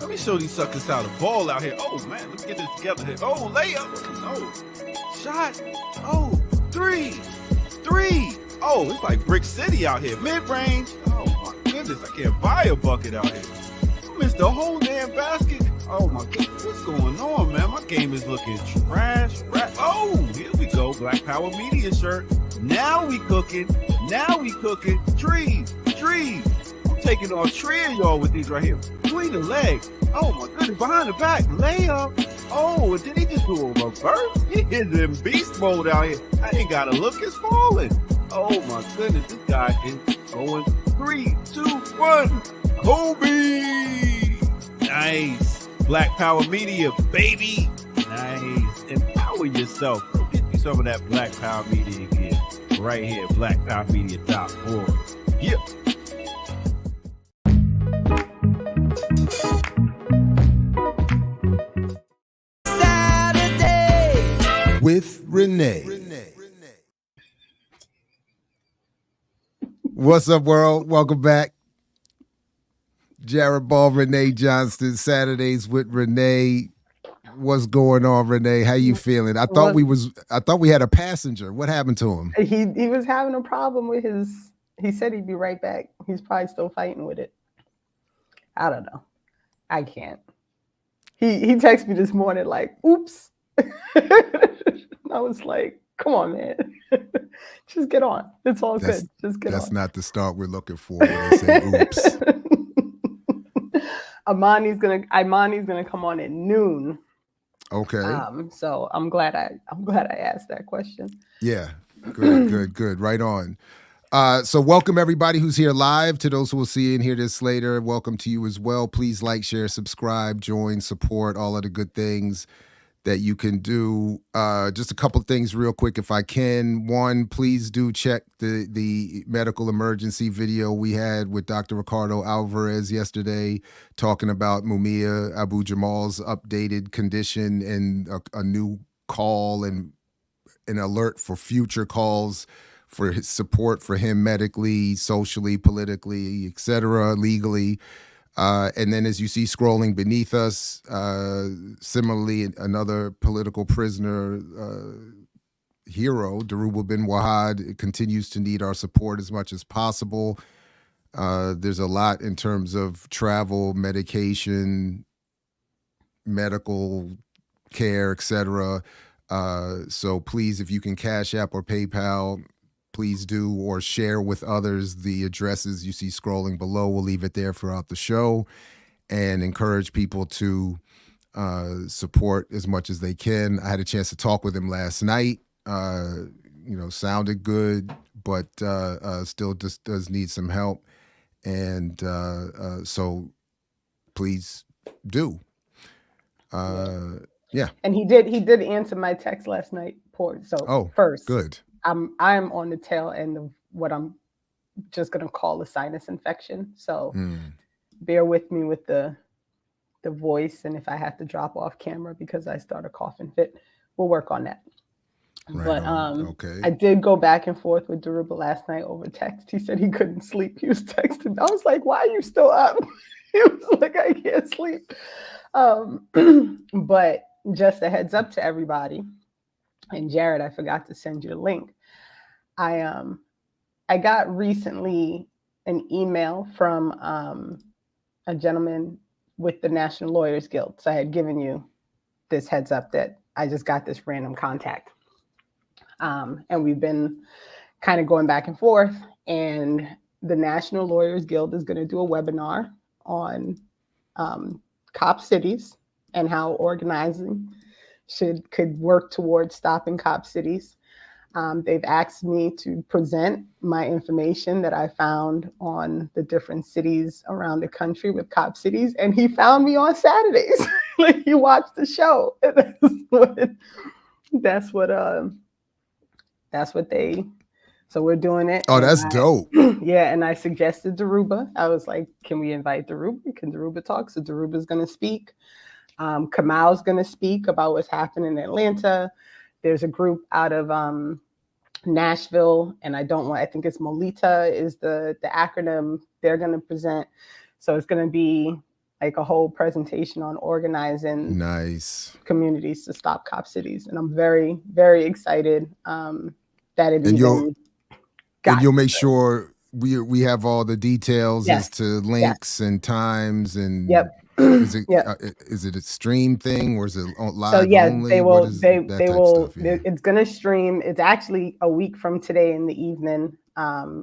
Let me show these suckers how to ball out here. Oh, man, let's get this together here. Oh, layup. Oh, shot. Oh, three. Oh, it's like Brick City out here. Mid-range. Oh, my goodness. I can't buy a bucket out here. I missed the whole damn basket. Oh, my goodness. What's going on, man? My game is looking trash. Oh, here we go. Black Power Media shirt. Now we cooking. Trees. I'm taking on three of y'all with these right here. Between the legs. Oh my goodness. Behind the back. Layup. Oh, did he just do a reverse? He is in beast mode out here. I ain't gotta look. It's falling. Oh my goodness. This guy is going 3, 2, 1. Kobe. Nice. Black Power Media, baby. Nice. Empower yourself. Go get you some of that Black Power Media again. Right here, blackpowermedia.org. Yeah. Saturday with Renee. What's up, world? Welcome back. Jared Ball, Renee Johnston, Saturdays with Renee. What's going on, Renee? How you feeling? I thought we had a passenger. What happened to him? He was having a problem with his. He said he'd be right back. He's probably still fighting with it. I don't know. I can't. He texted me this morning like, "Oops." I was like, "Come on, man. Just get on. It's all good. Just get on." That's not the start we're looking for when they say oops. Imani's gonna come on at noon. Okay. So I'm glad I asked that question. Yeah. Good. Right on. So welcome everybody who's here live. To those who will see and hear this later, welcome to you as well. Please like, share, subscribe, join, support, all of the good things that you can do. Just a couple of things real quick if I can. One, please do check the medical emergency video we had with Dr. Ricardo Alvarez yesterday talking about Mumia Abu Jamal's updated condition and a new call and an alert for future calls for his support for him medically, socially, politically, etc., legally. And then as you see scrolling beneath us, similarly, another political prisoner hero, Daruba bin Wahad, continues to need our support as much as possible. There's a lot in terms of travel, medication, medical care, etc. So please, if you can Cash App or PayPal, please do, or share with others the addresses you see scrolling below. We'll leave it there throughout the show and encourage people to support as much as they can. I had a chance to talk with him last night. Sounded good, but still just does need some help. And so please do. Yeah. And he did answer my text last night, Port. So first, good. I'm on the tail end of what I'm just gonna call a sinus infection. So bear with me with the voice, and if I have to drop off camera because I start a coughing fit, we'll work on that. Right but on. Okay. I did go back and forth with Daruba last night over text. He said he couldn't sleep. He was texting. I was like, "Why are you still up?" He was like, "I can't sleep." But just a heads up to everybody. And Jared, I forgot to send you the link. I got recently an email from a gentleman with the National Lawyers Guild. So I had given you this heads up that I just got this random contact. And we've been kind of going back and forth. And the National Lawyers Guild is going to do a webinar on cop cities and how organizing could work towards stopping cop cities. They've asked me to present my information that I found on the different cities around the country with cop cities, and he found me on Saturdays. Like, he watched the show. That's what they. So we're doing it. Oh, that's dope. Yeah, and I suggested Daruba. I was like, "Can we invite Daruba? Can Daruba talk?" So Daruba's going to speak. Kamal's going to speak about what's happening in Atlanta. There's a group out of Nashville, and I think it's Molita is the acronym they're going to present. So it's going to be like a whole presentation on organizing Nice. communities to stop cop cities. And I'm very, very excited that it And even got. and you'll make sure we have all the details Yes. as to links and times and Yep. is it Yep. is it a stream thing or is it live So yeah, only? they What will. is They that they type will. stuff? Yeah. It's gonna stream. It's actually a week from today in the evening.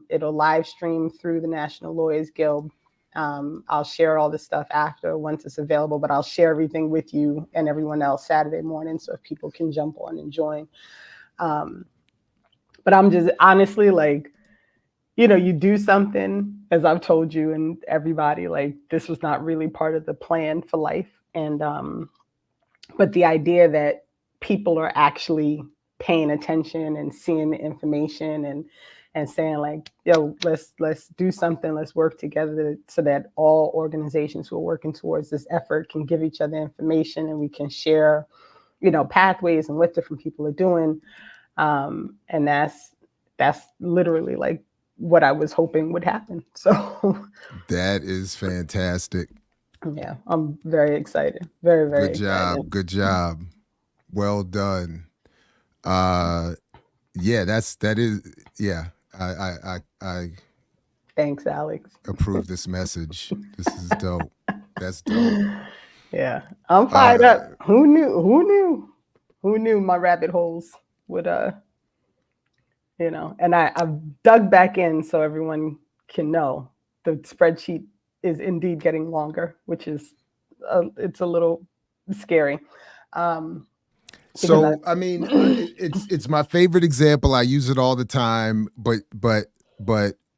It'll live stream through the National Lawyers Guild. I'll share all this stuff after once it's available, but I'll share everything with you and everyone else Saturday morning, so if people can jump on and join. But I'm just honestly like, you do something, as I've told you and everybody, like this was not really part of the plan for life. And but the idea that people are actually paying attention and seeing the information and saying like, yo, let's do something, let's work together so that all organizations who are working towards this effort can give each other information and we can share, pathways and what different people are doing. And that's literally like what I was hoping would happen. So That is fantastic. yeah, I'm very excited. Very, very Good excited. job. Good job. Well done. Yeah, I Thanks, Alex. approve this message. This is dope. That's dope. Yeah, I'm fired up. Who knew my rabbit holes would and I've dug back in so everyone can know the spreadsheet is indeed getting longer, which is it's a little scary. So I mean, it's my favorite example. I use it all the time. But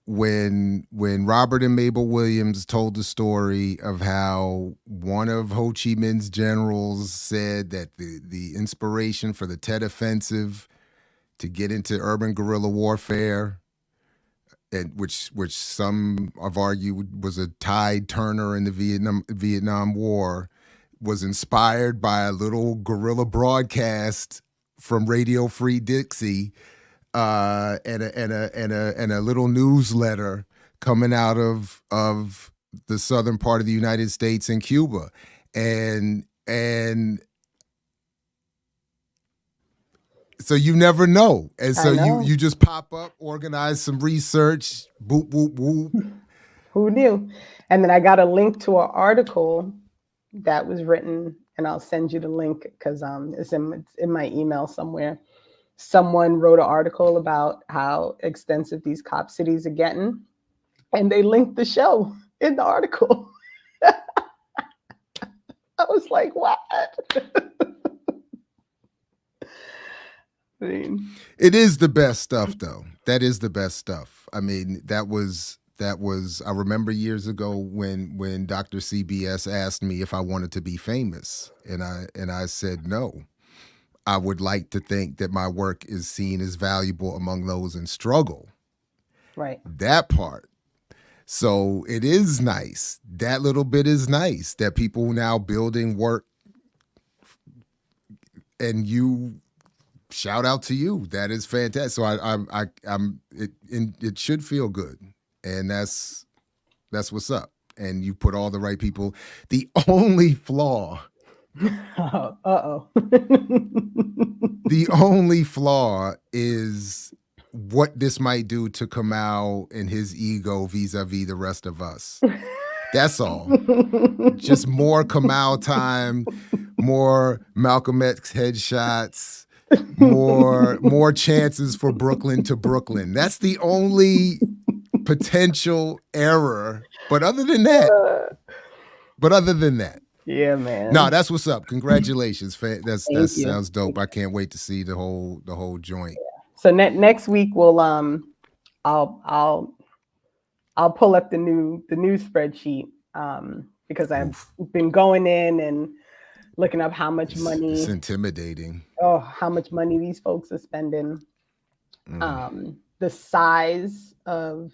when Robert and Mabel Williams told the story of how one of Ho Chi Minh's generals said that the inspiration for the Tet Offensive to get into urban guerrilla warfare, and which some have argued was a tide turner in the Vietnam War, was inspired by a little guerrilla broadcast from Radio Free Dixie, and a little newsletter coming out of the southern part of the United States and Cuba, and so you never know. And so you just pop up, organize some research, boop, boop, boop. Who knew? And then I got a link to an article that was written, and I'll send you the link because it's in my email somewhere. Someone wrote an article about how extensive these cop cities are getting, and they linked the show in the article. I was like, what? It is the best stuff, though. That is the best stuff. I mean, that was. I remember years ago when Dr. CBS asked me if I wanted to be famous, and I said no. I would like to think that my work is seen as valuable among those in struggle. Right. That part. So it is nice. That little bit is nice that people now building work, and you. Shout out to you. That is fantastic. So it should feel good, and that's what's up. And you put all the right people. The only flaw. The only flaw is what this might do to Kamau and his ego vis-a-vis the rest of us. That's all. Just more Kamau time, more Malcolm X headshots. More chances for Brooklyn to Brooklyn. That's the only potential error. But other than that, yeah, man. No, that's what's up. Congratulations. That sounds dope. I can't wait to see the whole joint. Yeah. So next week we'll I'll pull up the new spreadsheet because I've been going in and looking up how much money. It's intimidating. Oh, how much money these folks are spending. The size of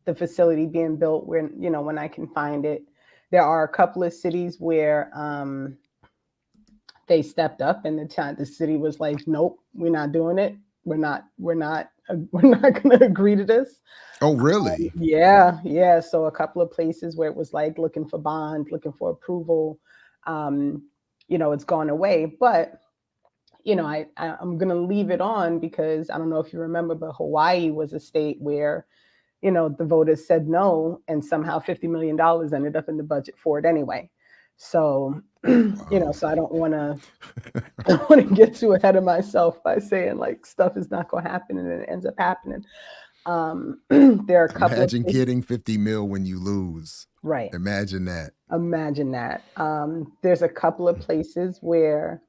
the facility being built, when I can find it. There are a couple of cities where they stepped up and the city was like, nope, we're not doing it. We're not agree to this. Oh, really? Yeah. So a couple of places where it was like looking for bond, looking for approval, it's gone away. But I'm gonna leave it on because I don't know if you remember, but Hawaii was a state where the voters said no, and somehow $50 million ended up in the budget for it anyway. So so I don't want to get too ahead of myself by saying like stuff is not going to happen and it ends up happening. There are a couple Imagine of getting 50 mil when you lose. right. Imagine that. Imagine that. There's a couple of places where,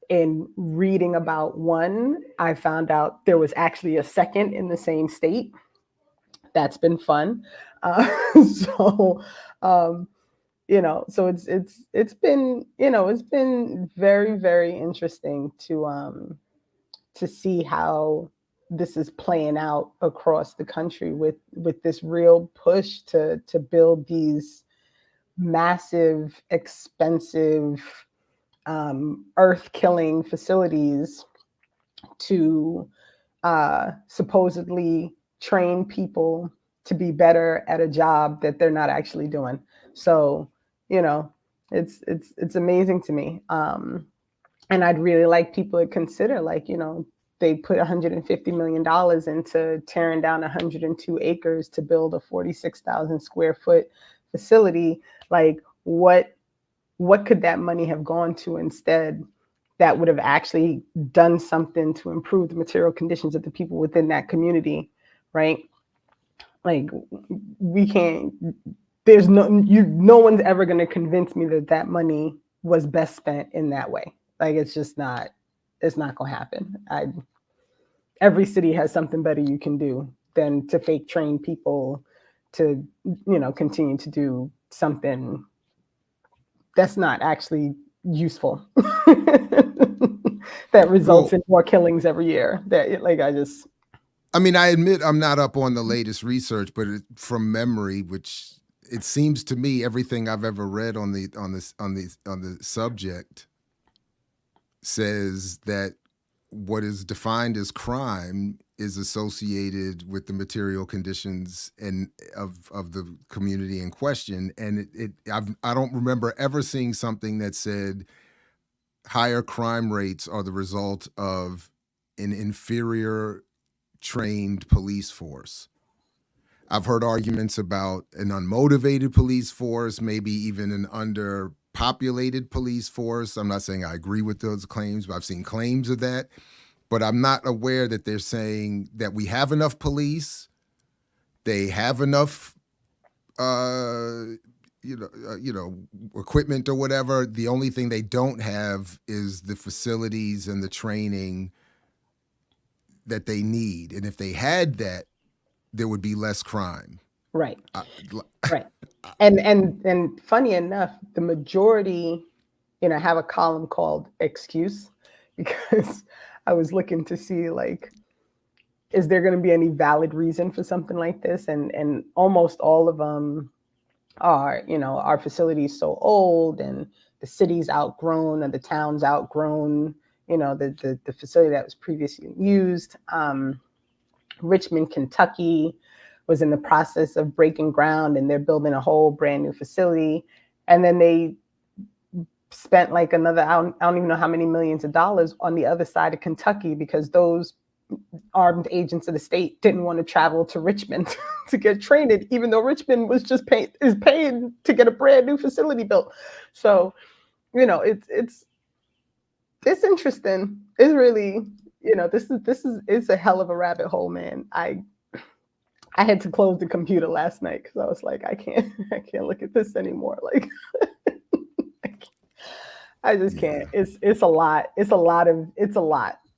in reading about one, I found out there was actually a second in the same state. That's been fun. So, so it's been it's been very, very interesting to see how this is playing out across the country with this real push to build these massive, expensive, earth-killing facilities to supposedly train people to be better at a job that they're not actually doing. So, it's amazing to me. And I'd really like people to consider, like, they put $150 million into tearing down 102 acres to build a 46,000 square foot facility. Like, what could that money have gone to instead that would have actually done something to improve the material conditions of the people within that community, right? Like, we can't, no one's ever going to convince me that money was best spent in that way. Like, it's not going to happen. Every city has something better you can do than to fake train people to, continue to do something that's not actually useful. That results in more killings every year. I mean, I admit I'm not up on the latest research, but from memory, which it seems to me everything I've ever read on the subject says that what is defined as crime is associated with the material conditions of the community in question. And I don't remember ever seeing something that said higher crime rates are the result of an inferior trained police force. I've heard arguments about an unmotivated police force, maybe even an underpopulated police force. I'm not saying I agree with those claims, but I've seen claims of that. But I'm not aware that they're saying that we have enough police, they have enough, equipment or whatever. The only thing they don't have is the facilities and the training that they need. And if they had that, there would be less crime. Right. Right. And funny enough, the majority, have a column called excuse, because I was looking to see, like, is there going to be any valid reason for something like this? And almost all of them are, our facilities so old and the city's outgrown and the town's outgrown, the facility that was previously used. Richmond, Kentucky was in the process of breaking ground and they're building a whole brand new facility. And then they spent like another, I don't even know how many millions of dollars on the other side of Kentucky, because those armed agents of the state didn't want to travel to Richmond to get trained, even though Richmond was just paying to get a brand new facility built. So, it's interesting. It's really, it's a hell of a rabbit hole, man. I had to close the computer last night because I was like, I can't look at this anymore. Like, I just can't. It's a lot. It's a lot.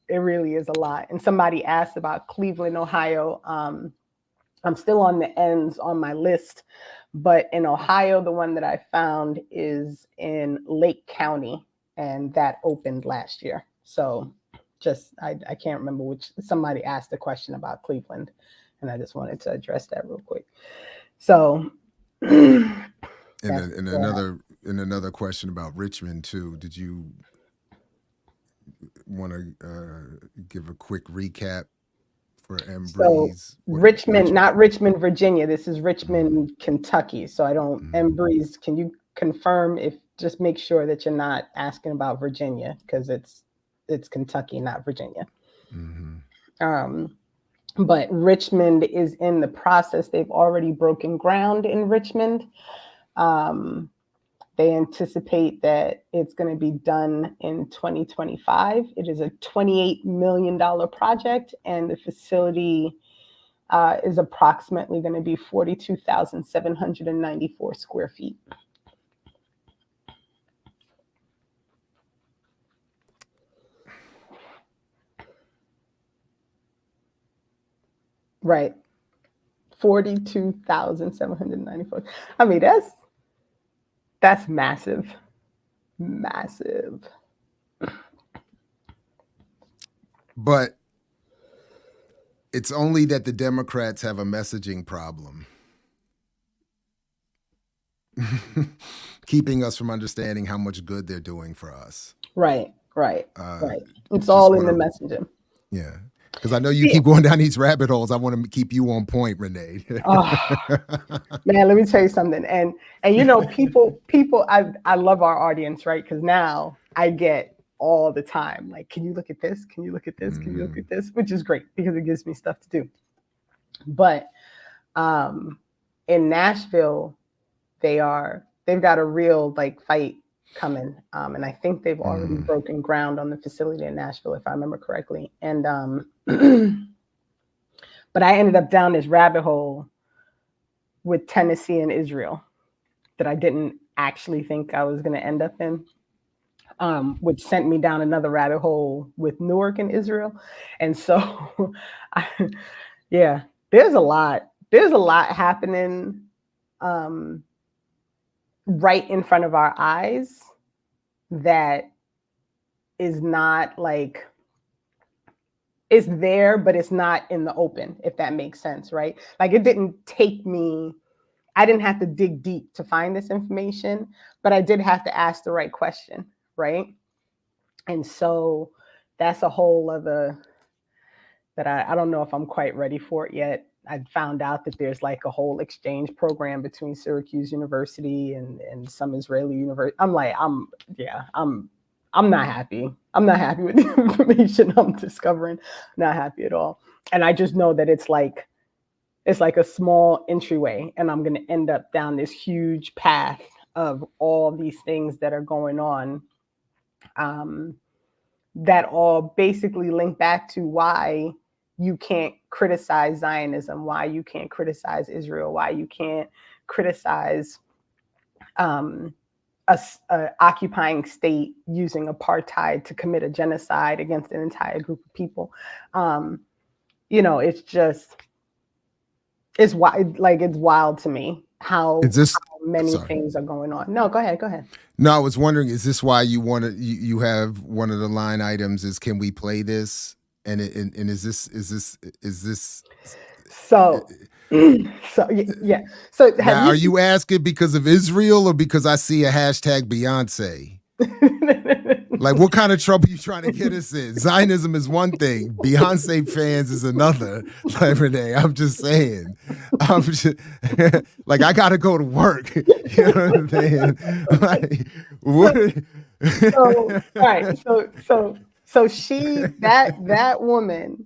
It really is a lot. And somebody asked about Cleveland, Ohio. I'm still on the ends on my list, but in Ohio, the one that I found is in Lake County, and that opened last year. So I can't remember which. Somebody asked a question about Cleveland, and I just wanted to address that real quick. So, another question about Richmond too. Did you want to give a quick recap for So Embreeze. Richmond, not Richmond, Virginia. This is Richmond, Kentucky. So I don't, Embreeze, can you confirm just make sure that you're not asking about Virginia, because it's Kentucky, not Virginia. But Richmond is in the process. They've already broken ground in Richmond. They anticipate that it's going to be done in 2025. It is a $28 million project, and the facility is approximately going to be 42,794 square feet. Right. 42,794. I mean, that's massive. Massive. But it's only that the Democrats have a messaging problem. Keeping us from understanding how much good they're doing for us. Right. It's all in the messaging. Yeah. Because I know you keep going down these rabbit holes. I want to keep you on point, Renee. Man, let me tell you something. And you know, people, I love our audience, right? Because now I get all the time, like, can you look at this? Can you look at this? Can you look at this? Which is great because it gives me stuff to do. But in Nashville, they've got a real fight coming. And I think they've already broken ground on the facility in Nashville, if I remember correctly. And but I ended up down this rabbit hole with Tennessee and Israel that I didn't actually think I was going to end up in, which sent me down another rabbit hole with Newark and Israel. And so, yeah, there's a lot happening right in front of our eyes that is not it's there, but it's not in the open, if that makes sense, right? Like, it didn't take me, I didn't have to dig deep to find this information, but I did have to ask the right question, right? And so that's a whole other, that I don't know if I'm quite ready for it yet. I found out that there's a whole exchange program between Syracuse University and some Israeli university. I'm not happy. I'm not happy with the information I'm discovering. Not happy at all. And I just know that it's like a small entryway, and I'm going to end up down this huge path of all these things that are going on, that all basically link back to why you can't criticize Zionism, why you can't criticize Israel, why you can't criticize a occupying state using apartheid to commit a genocide against an entire group of people. It's wild. It's wild to me how many things are going on. No, go ahead. No, I was wondering, is this why you have one of the line items is, can we play this? And is this so yeah. So now, are you asking because of Israel or because I see a hashtag Beyonce? Like, what kind of trouble you trying to get us in? Zionism is one thing, Beyonce fans is another. Like, Renee, I'm just saying. Like, I gotta go to work. You know what I'm saying? Like, what? So right. So she, that woman,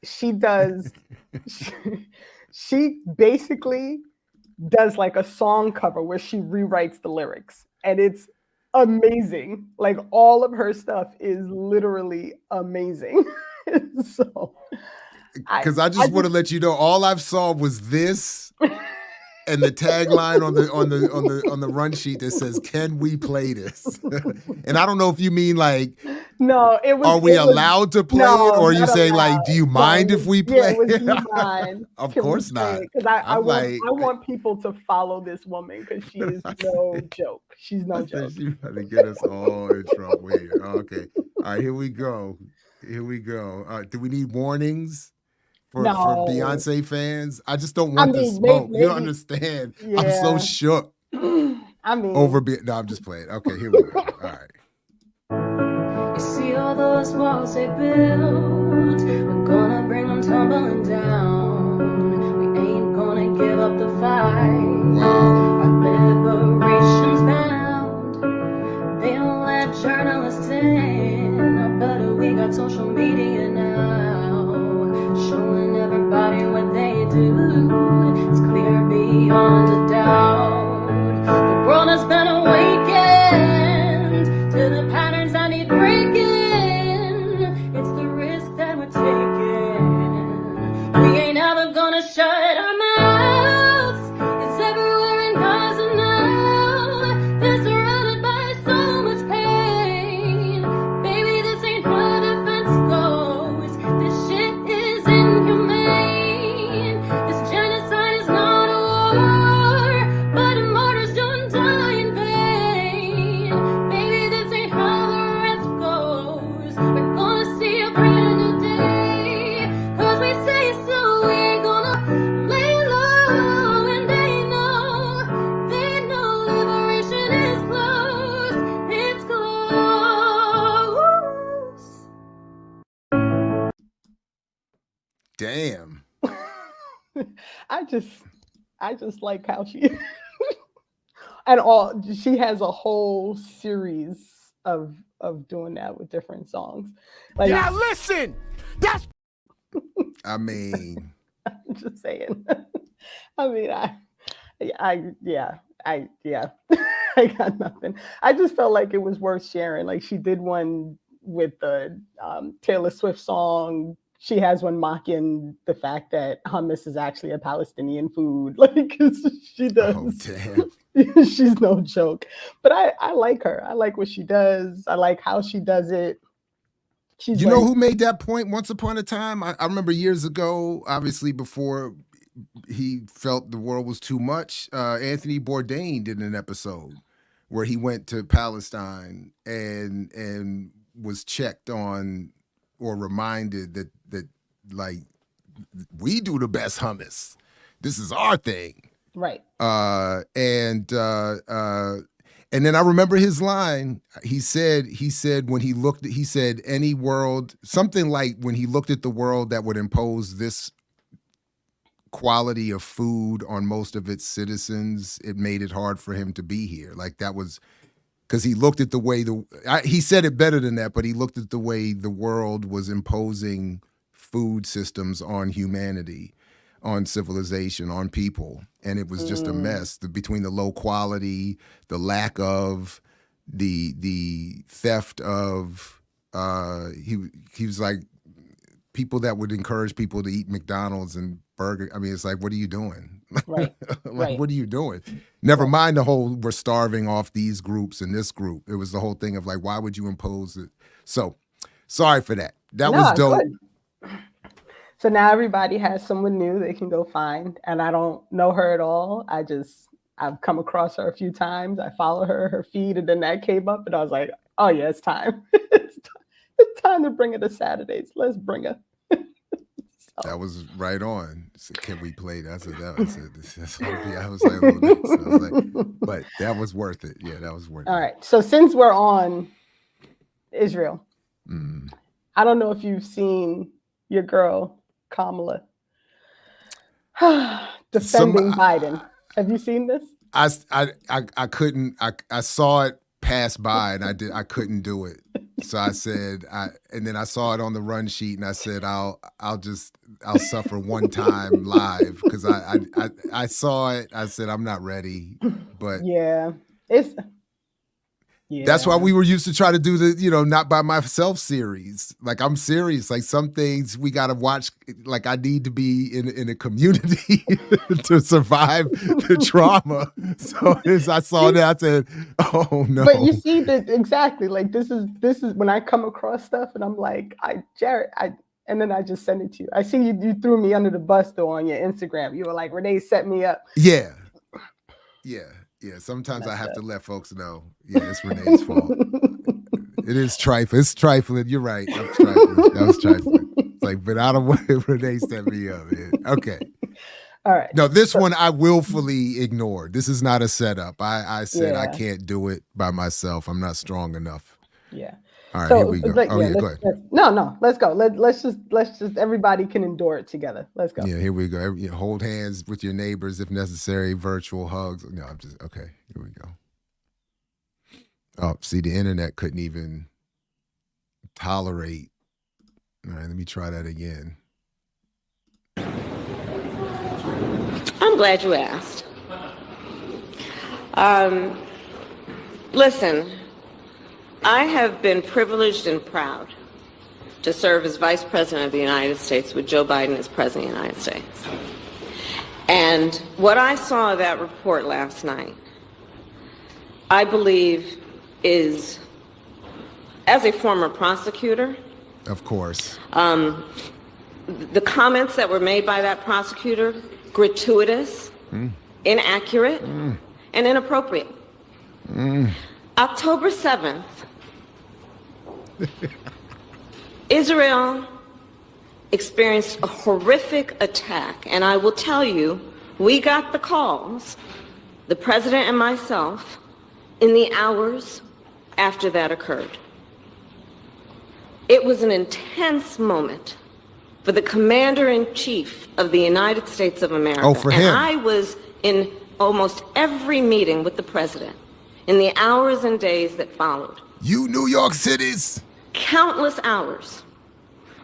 she basically does a song cover where she rewrites the lyrics, and it's amazing. All of her stuff is literally amazing. So, because I just want to let you know, all I've saw was this and the tagline on the run sheet that says, "Can we play this?" And I don't know if you mean no, it was. Are we allowed to play it, or are you saying do you mind if we play? Yeah, it was, do you mind? Of course not. Because I want people to follow this woman because she is no joke. She's no joke. She's trying to get us all in trouble here. Okay, all right, here we go. Do we need warnings for Beyonce fans? I just don't want the smoke. You don't understand. Yeah. I'm so shook. No, I'm just playing. Okay, here we go. All right. You see all those walls they built, we're gonna bring them tumbling down. We ain't gonna give up the fight. Our liberation's bound. They don't let journalists in, but we got social media now, showing everybody what they do. It's clear beyond a doubt. The world has been awakened to the patterns that need breaking. It's the risk that we're taking. We ain't ever gonna shut our mouths. It's everywhere in Gaza now. They're surrounded by so much pain. Baby, this ain't how defense goes. This shit is inhumane. This genocide is not a war, but a martyr's don't die in vain. Baby, this ain't how the rest goes. We're gonna see a brand new day. 'Cause we say so, we're gonna lay low. And they know liberation is close. It's close. Damn. I just like how she and she has a whole series of doing that with different songs. Like, Yeah, listen. That's I mean, I'm just saying. I mean, yeah, I got nothing. I just felt like it was worth sharing. Like, she did one with the Taylor Swift song. She has one mocking the fact that hummus is actually a Palestinian food. Like, 'cause she does. oh damn. She's no joke. But I like her. I like what she does. I like how she does it. She's You know like, who made that point once upon a time? I remember years ago, obviously before he felt the world was too much, Anthony Bourdain did an episode where he went to Palestine and was checked on or reminded that like, we do the best hummus. This is our thing. right. And then I remember his line. He said when he said any world, something like when he looked at the world that would impose this quality of food on most of its citizens, it made it hard for him to be here. Like, that was because he looked at the way he said it better than that, but he looked at the way the world was imposing food systems on humanity, on civilization, on people. And it was just a mess between the low quality, the lack of, the theft of, he was like, people that would encourage people to eat McDonald's and burger. I mean, it's like, what are you doing? Right. Right. What are you doing? Never mind the whole, we're starving off these groups and this group. It was the whole thing of like, why would you impose it? So sorry for that. That was dope. Good. So now everybody has someone new they can go find. And I don't know her at all. I've come across her a few times. I follow her feed, and then that came up and I was like, oh yeah, it's time. It's time to bring her to Saturdays. Let's bring her. That was right on. So can we play that? I was like, oh, nice. I was like, but that was worth it. Yeah, that was worth it. All right. So since we're on Israel, I don't know if you've seen your girl Kamala defending Biden. Have you seen this? I couldn't. I saw it pass by and I couldn't do it. So I said, and then I saw it on the run sheet and I said, I'll suffer one time live, because I saw it. I said, I'm not ready, but that's why we were used to try to do the, not by myself series. Like, I'm serious. Like, some things we got to watch. Like, I need to be in a community to survive the trauma. So as I saw that, I said, oh no. But you see that exactly. Like, this is when I come across stuff and I'm like, Jared, and then I just send it to you. I see you threw me under the bus though on your Instagram. You were like, Renee set me up. Yeah. Sometimes I have to let folks know. Yeah, it's Renee's fault. It is trifling. It's trifling. You're right. I'm trifling. That was trifling. It's like, but I don't want Renee set me up. Man. Okay. All right. No, this one I willfully ignored. This is not a setup. I said I can't do it by myself. I'm not strong enough. Yeah. All right, So, here we go. but Oh, yeah, go ahead. no, let's go. Let's just everybody can endure it together. Let's go. Yeah, here we go. Hold hands with your neighbors if necessary, virtual hugs. No, I'm just, okay, here we go. Oh, see, the internet couldn't even tolerate. All right, let me try that again. I'm glad you asked. Listen, I have been privileged and proud to serve as Vice President of the United States with Joe Biden as President of the United States. And what I saw of that report last night, I believe is, as a former prosecutor, Of course. the comments that were made by that prosecutor, gratuitous, inaccurate, and inappropriate. October 7th, Israel experienced a horrific attack, and I will tell you, we got the calls, the president and myself, in the hours after that occurred. It was an intense moment for the Commander-in-Chief of the United States of America. Oh, for him. And I was in almost every meeting with the president in the hours and days that followed. You New York Cities. Countless hours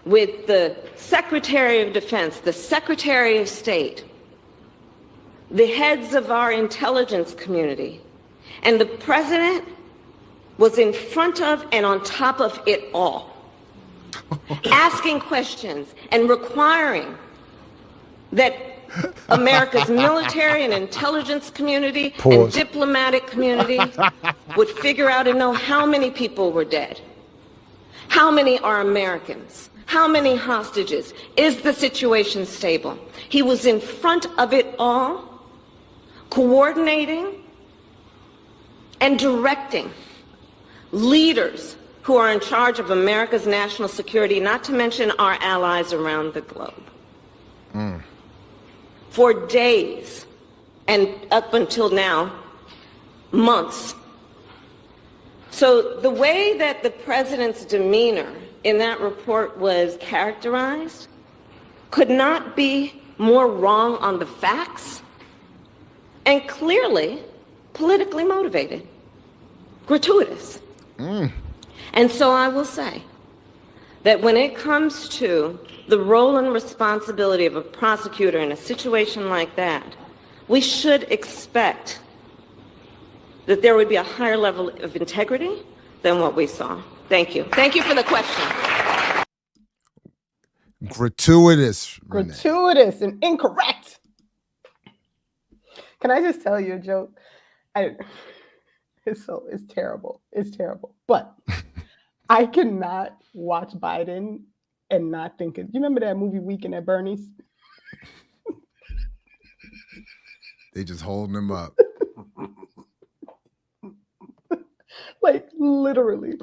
with the Secretary of Defense, the Secretary of State, the heads of our intelligence community, and the president was in front of and on top of it all, asking questions and requiring that America's military and intelligence community and diplomatic community would figure out and know how many people were dead. How many are Americans? How many hostages? Is the situation stable? He was in front of it all, coordinating and directing leaders who are in charge of America's national security, not to mention our allies around the globe. For days, and up until now, months. So the way that the president's demeanor in that report was characterized could not be more wrong on the facts and clearly politically motivated, gratuitous. And so I will say that when it comes to the role and responsibility of a prosecutor in a situation like that, we should expect that there would be a higher level of integrity than what we saw. Thank you. Thank you for the question. Gratuitous. Renee. Gratuitous and incorrect. Can I just tell you a joke? It's terrible. It's terrible. But I cannot watch Biden and not think of, you remember that movie Weekend at Bernie's? They just holding him up. Like literally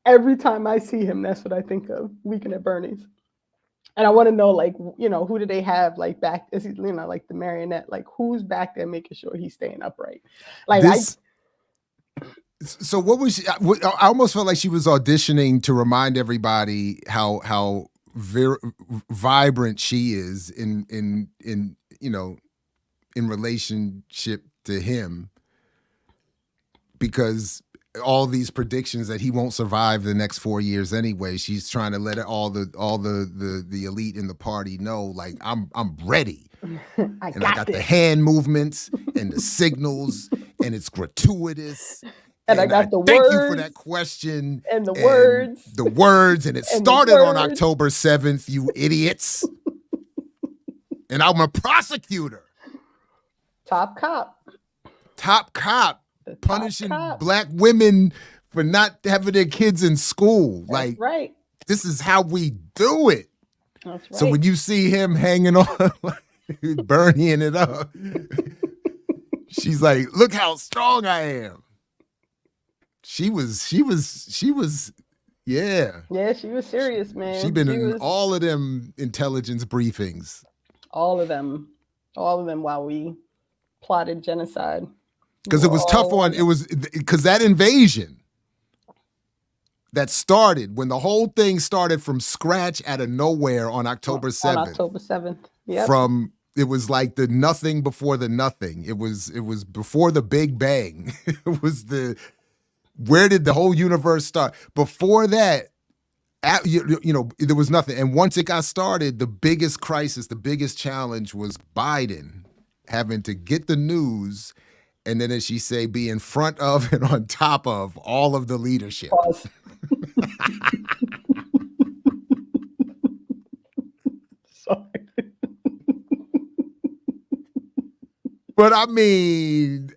every time I see him, that's what I think of, Weekend at Bernie's. And I want to know, like, you know, who do they have like back? Is he, you know, like the marionette? Like who's back there making sure he's staying upright? Like So what was she? I almost felt like she was auditioning to remind everybody how vibrant she is in you know, in relationship to him, because all these predictions that he won't survive the next 4 years anyway. She's trying to let all the elite in the party know, like, I'm ready. I got the hand movements and the signals, and it's gratuitous. And I got the thank words. you for that question. And the words. The words. And it started on October 7th, you idiots. And I'm a prosecutor. Top cop. Punishing black women for not having their kids in school. That's like, right. This is how we do it. That's right. So when you see him hanging on, like, burning it up, she's like, look how strong I am. She was, yeah. Yeah, she was serious, man. She been in all of them intelligence briefings. All of them while we plotted genocide. Because it was tough on, it was, because that invasion, that started when the whole thing started from scratch out of nowhere on October 7th. On October 7th. Yep. It was like the nothing before the nothing. It was before the Big Bang. It was where did the whole universe start? Before that, there was nothing. And once it got started, the biggest crisis, the biggest challenge was Biden having to get the news and then, as she say, be in front of and on top of all of the leadership. Pause. Sorry. But I mean,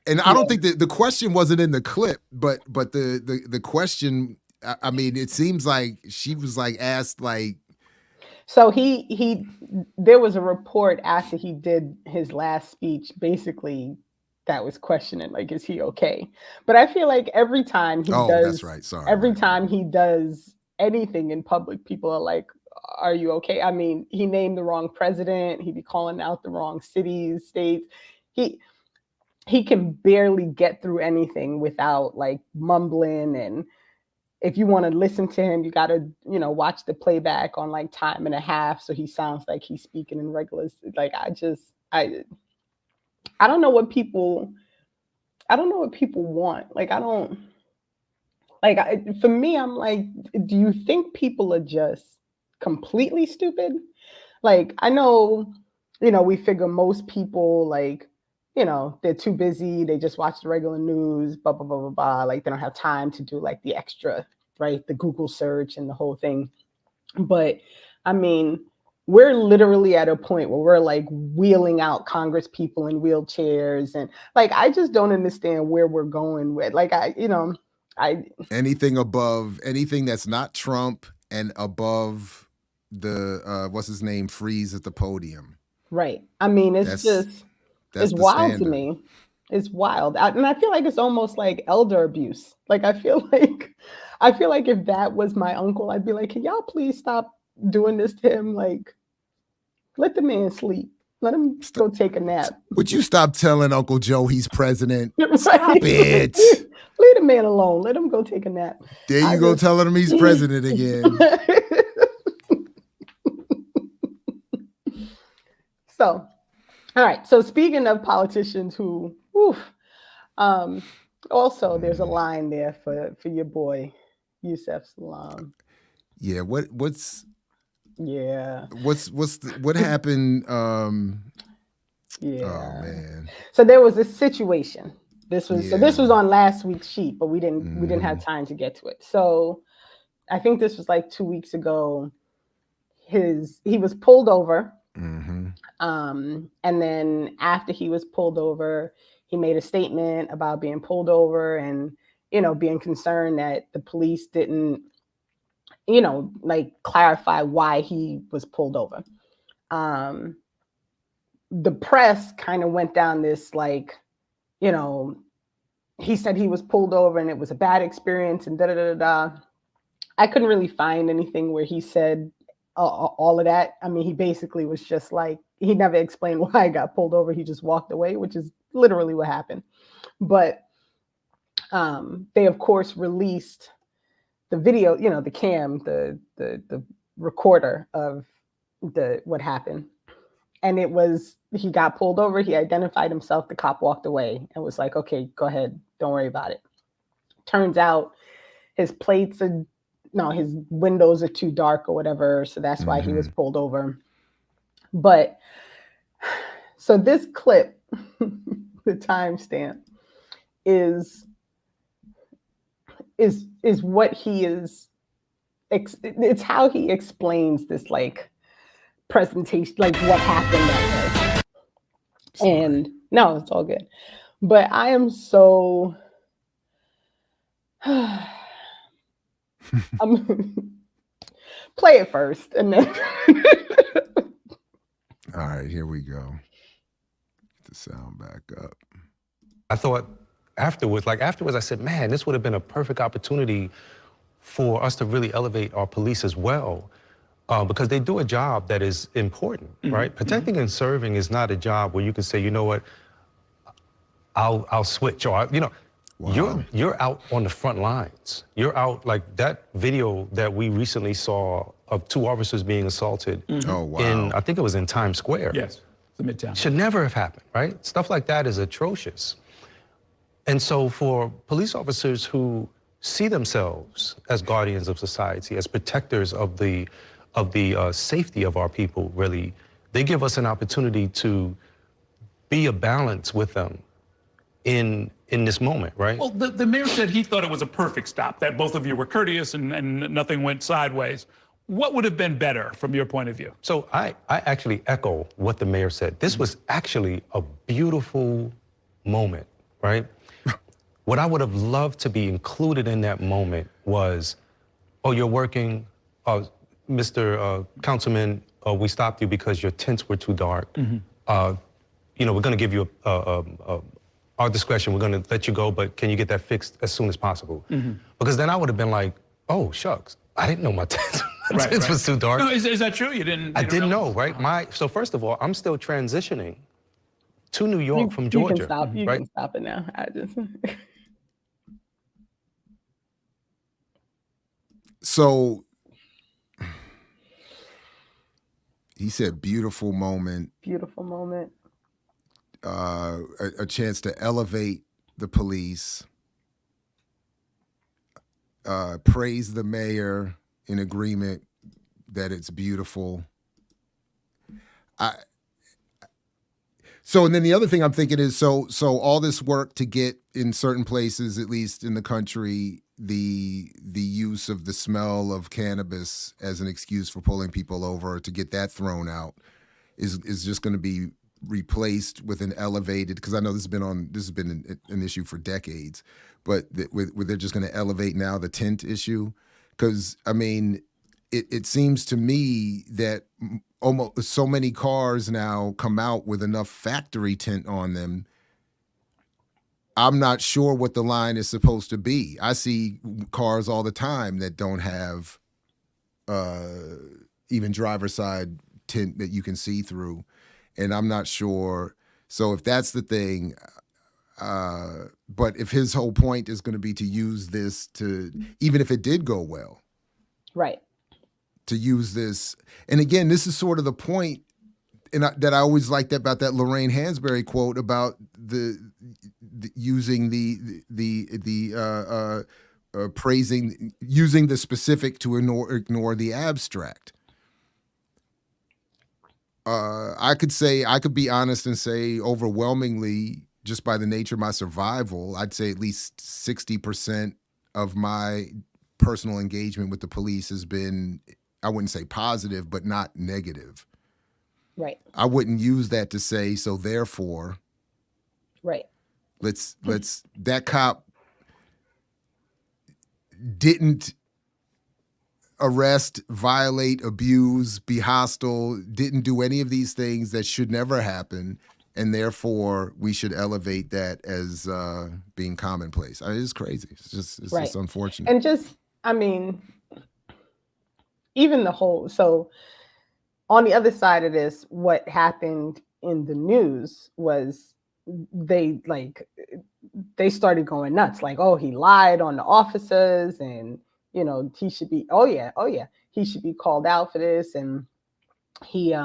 and I don't think that the question wasn't in the clip, but the question, I mean, it seems like she was like asked like. So there was a report after he did his last speech, basically, that was questioning, like, is he okay? But I feel like every time he does, that's right. Sorry. Every time he does anything in public, people are like, are you okay? I mean, he named the wrong president. He be calling out the wrong cities, states. He can barely get through anything without like mumbling. And if you want to listen to him, you got to, watch the playback on like time and a half. So he sounds like he's speaking in regular. Like, I don't know what people want. Like, for me, I'm like, do you think people are just completely stupid? Like, I know, we figure most people, like, they're too busy. They just watch the regular news, blah, blah, blah, blah, blah. Like, they don't have time to do like the extra, right? The Google search and the whole thing. But I mean, we're literally at a point where we're like wheeling out Congress people in wheelchairs. And like, I just don't understand where we're going with, like, anything that's not Trump and above the what's his name freeze at the podium. Right. I mean, it's wild standard to me. It's wild. And I feel like it's almost like elder abuse. Like, I feel like if that was my uncle, I'd be like, can y'all please stop doing this to him? Like, let the man sleep. Let him go take a nap. Would you stop telling Uncle Joe he's president? Stop it. Leave the man alone. Let him go take a nap. There you go, telling him he's president again. So, all right. So speaking of politicians who, also there's a line there for your boy, Yusef Salaam. Yeah. What happened? Yeah. Oh man. So there was a situation. This was on last week's sheet, but we didn't have time to get to it. So I think this was like 2 weeks ago. He was pulled over. Mm-hmm. And then after he was pulled over, he made a statement about being pulled over and, being concerned that the police didn't, like clarify why he was pulled over. The press kind of went down this, like, he said he was pulled over and it was a bad experience and da-da-da-da-da. I couldn't really find anything where he said all of that. I mean, he basically was just like, he never explained why I got pulled over. He just walked away, which is literally what happened. But they, of course, released the video, the cam, the recorder of what happened. And it was, he got pulled over. He identified himself. The cop walked away and was like, okay, go ahead. Don't worry about it. Turns out his his windows are too dark or whatever. So that's why he was pulled over. But so this clip, the timestamp is what he is. It's how he explains this, like, presentation, like what happened that day. And no, it's all good. But I am so play it first and then all right, here we go. Get the sound back up. I thought afterwards, I said, man, this would have been a perfect opportunity for us to really elevate our police as well. Because they do a job that is important, right? Protecting and serving is not a job where you can say, you know what, I'll switch, or, Wow. You're out on the front lines. You're out, like that video that we recently saw of 2 officers being assaulted Oh, wow. in, I think it was in Times Square. Yes, the Midtown. Should never have happened, right? Stuff like that is atrocious. And so for police officers who see themselves as guardians of society, as protectors of the safety of our people, really, they give us an opportunity to be a balance with them in this moment, right? Well, the mayor said he thought it was a perfect stop, that both of you were courteous and nothing went sideways. What would have been better from your point of view? So I actually echo what the mayor said. This was actually a beautiful moment, right? What I would have loved to be included in that moment was, oh, you're working, Mr. Councilman, we stopped you because your tints were too dark. You know, we're gonna give you our discretion, we're gonna let you go, but can you get that fixed as soon as possible? Because then I would have been like, oh, shucks, I didn't know my tints, tints was too dark. No, is that true? You didn't? I didn't know, right? So first of all, I'm still transitioning to New York from Georgia. You right? can stop it now. I just. So he said, beautiful moment. Beautiful moment. A chance to elevate the police, praise the mayor, in agreement that it's beautiful. So, and then the other thing I'm thinking is, so all this work to get in certain places, at least in the country, the use of the smell of cannabis as an excuse for pulling people over, to get that thrown out, is just going to be replaced with an elevated, because I know this has been an issue for decades, but they're just going to elevate now the tint issue. Because I mean, it seems to me that almost so many cars now come out with enough factory tint on them. I'm not sure what the line is supposed to be. I see cars all the time that don't have even driver's side tint that you can see through, and I'm not sure. So if that's the thing, but if his whole point is going to be to use this to, even if it did go well, right, to use this, and again, this is sort of the point, and that I always liked about that Lorraine Hansberry quote about using the praising, using the specific to ignore the abstract. I could be honest and say overwhelmingly, just by the nature of my survival, I'd say at least 60% of my personal engagement with the police has been, I wouldn't say positive, but not negative. right, I wouldn't use that to say, so therefore, right, let's that cop didn't arrest, violate, abuse, be hostile, didn't do any of these things that should never happen, and therefore we should elevate that as being commonplace. I mean, it's crazy. It's just unfortunate. and just, I mean, even the whole, so on the other side of this, what happened in the news was they started going nuts, like, oh, he lied on the officers, and you know, he should be, oh yeah, he should be called out for this, and he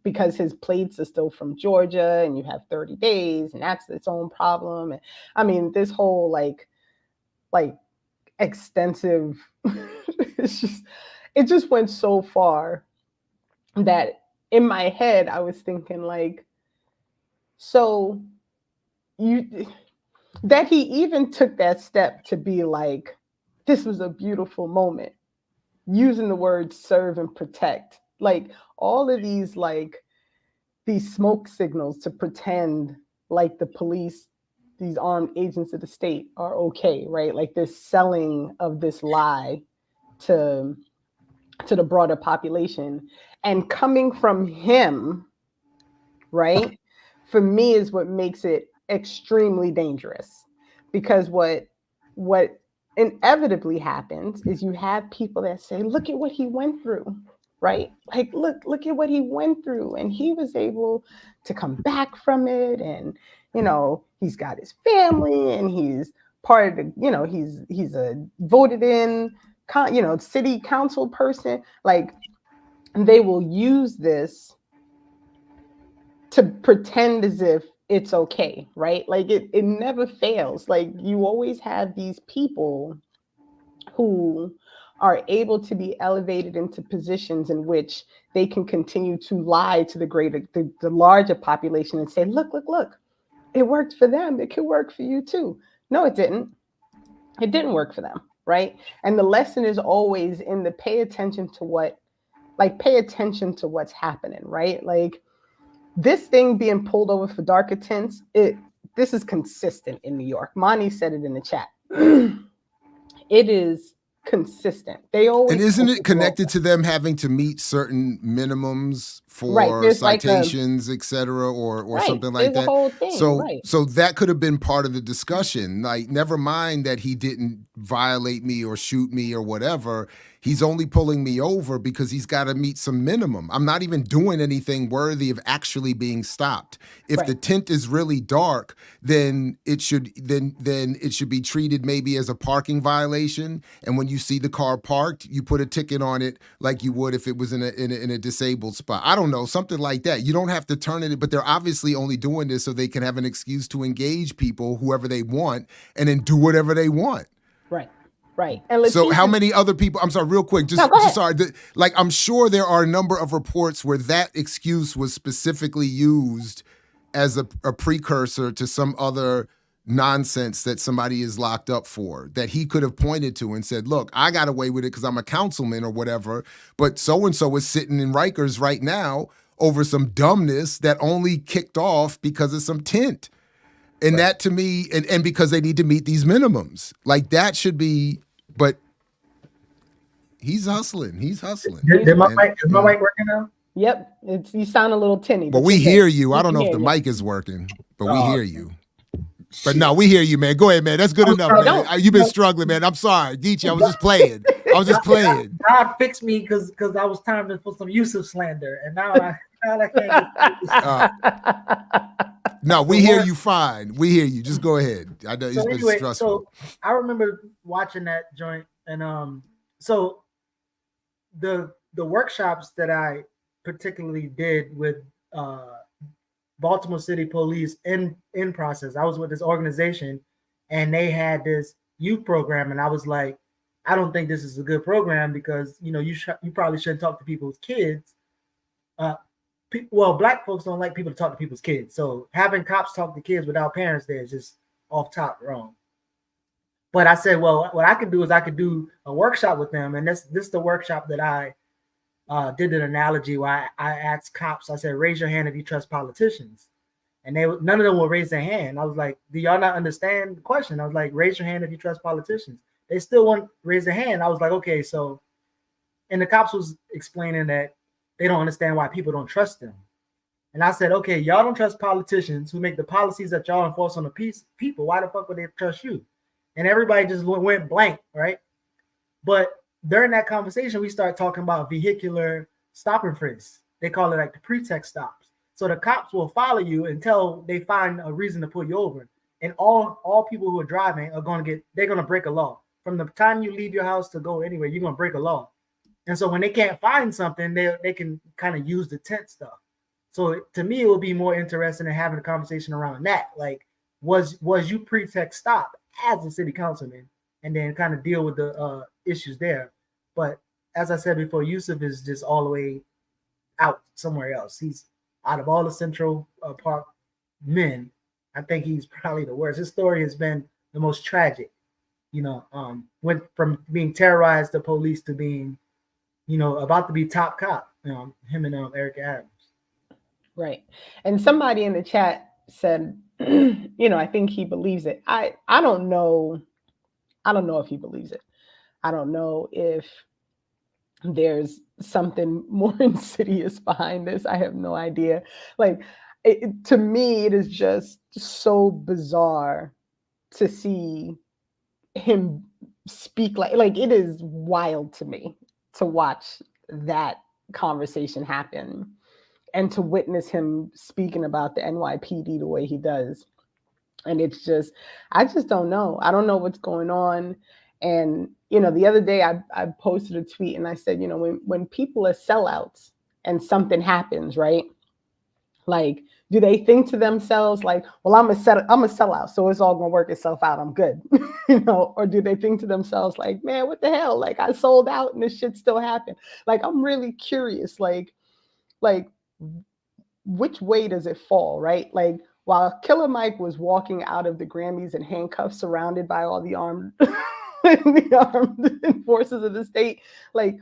because his plates are still from Georgia, and you have 30 days, and that's its own problem. And I mean, this whole like extensive it just went so far that in my head I was thinking, like, so that he even took that step to be like, this was a beautiful moment, using the word serve and protect, like all of these, like these smoke signals to pretend like the police, these armed agents of the state, are okay, right? Like this selling of this lie to the broader population, and coming from him, right, for me is what makes it extremely dangerous. Because what inevitably happens is you have people that say, look at what he went through, right? Like, look at what he went through, and he was able to come back from it, and he's got his family and he's part of the, he's a voted in, city council person. Like, they will use this to pretend as if it's okay, right? Like, it never fails. Like, you always have these people who are able to be elevated into positions in which they can continue to lie to the larger population and say, look, it worked for them. It could work for you too. No, it didn't. It didn't work for them, right? And the lesson is always in the pay attention to what's happening, right? Like, this thing being pulled over for darker tints, this is consistent in New York. Mani said it in the chat. It is consistent. They always. And isn't it connected to them having to meet certain minimums for citations, et cetera, or something like that? A whole thing, so that could have been part of the discussion. Like, never mind that he didn't violate me or shoot me or whatever. He's only pulling me over because he's got to meet some minimum. I'm not even doing anything worthy of actually being stopped. If the tint is really dark, then it should be treated maybe as a parking violation. And when you see the car parked, you put a ticket on it like you would if it was in a disabled spot. I don't know, something like that. You don't have to turn it, but they're obviously only doing this so they can have an excuse to engage people, whoever they want, and then do whatever they want. Right. And so how many other people, I'm sorry, real quick, I'm sure there are a number of reports where that excuse was specifically used as a precursor to some other nonsense that somebody is locked up for, that he could have pointed to and said, look, I got away with it because I'm a councilman or whatever, but so-and-so is sitting in Rikers right now over some dumbness that only kicked off because of some tint. And that, to me, and because they need to meet these minimums, like, that should be. But he's hustling. Is my mic working now? Yep. You sound a little tinny. But we hear you. I don't know if the mic is working, but we hear you. But no, we hear you, man. Go ahead, man. That's good enough, man. You've been struggling, man. I'm sorry. Geechee, I was just playing. God fixed me because I was time to put some Yusef slander. And now I can't. No, we hear you fine. We hear you. Just go ahead. I know it's been stressful. So I remember watching that joint, and so the workshops that I particularly did with Baltimore City Police in process. I was with this organization, and they had this youth program, and I was like, I don't think this is a good program because you probably shouldn't talk to people's kids. Black folks don't like people to talk to people's kids. So having cops talk to kids without parents there is just off top wrong. But I said, well, what I could do is I could do a workshop with them. And this is the workshop that I did an analogy where I asked cops, I said, raise your hand if you trust politicians. And none of them will raise their hand. I was like, do y'all not understand the question? I was like, raise your hand if you trust politicians. They still won't raise their hand. I was like, okay, so, and the cops was explaining that they don't understand why people don't trust them. And I said, okay, y'all don't trust politicians who make the policies that y'all enforce on the people. Why the fuck would they trust you? And everybody just went blank, right? But during that conversation, we start talking about vehicular stop and frisk. They call it like the pretext stops. So the cops will follow you until they find a reason to pull you over. And all people who are driving are they're going to break a law. From the time you leave your house to go anywhere, you're going to break a law. And so when they can't find something, they can kind of use the tent stuff. So to me, it would be more interesting in having a conversation around that. Like, was you pretext stopped as a city councilman, and then kind of deal with the issues there. But as I said before, Yusef is just all the way out somewhere else. He's out of all the Central Park men. I think he's probably the worst. His story has been the most tragic. Went from being terrorized the police to being about to be top cop, him and Eric Adams. Right. And somebody in the chat said, I think he believes it. I don't know. I don't know if he believes it. I don't know if there's something more insidious behind this. I have no idea. Like, to me, it is just so bizarre to see him speak like it is wild to me to watch that conversation happen and to witness him speaking about the NYPD the way he does. And it's just, I just don't know. I don't know what's going on. And, the other day I posted a tweet and I said, when people are sellouts and something happens, right? Like, do they think to themselves like, well, I'm a sellout, so it's all gonna work itself out. I'm good, or do they think to themselves like, man, what the hell? Like, I sold out and this shit still happened. Like, I'm really curious, like which way does it fall, right? Like, while Killer Mike was walking out of the Grammys in handcuffs, surrounded by all the armed forces of the state, like,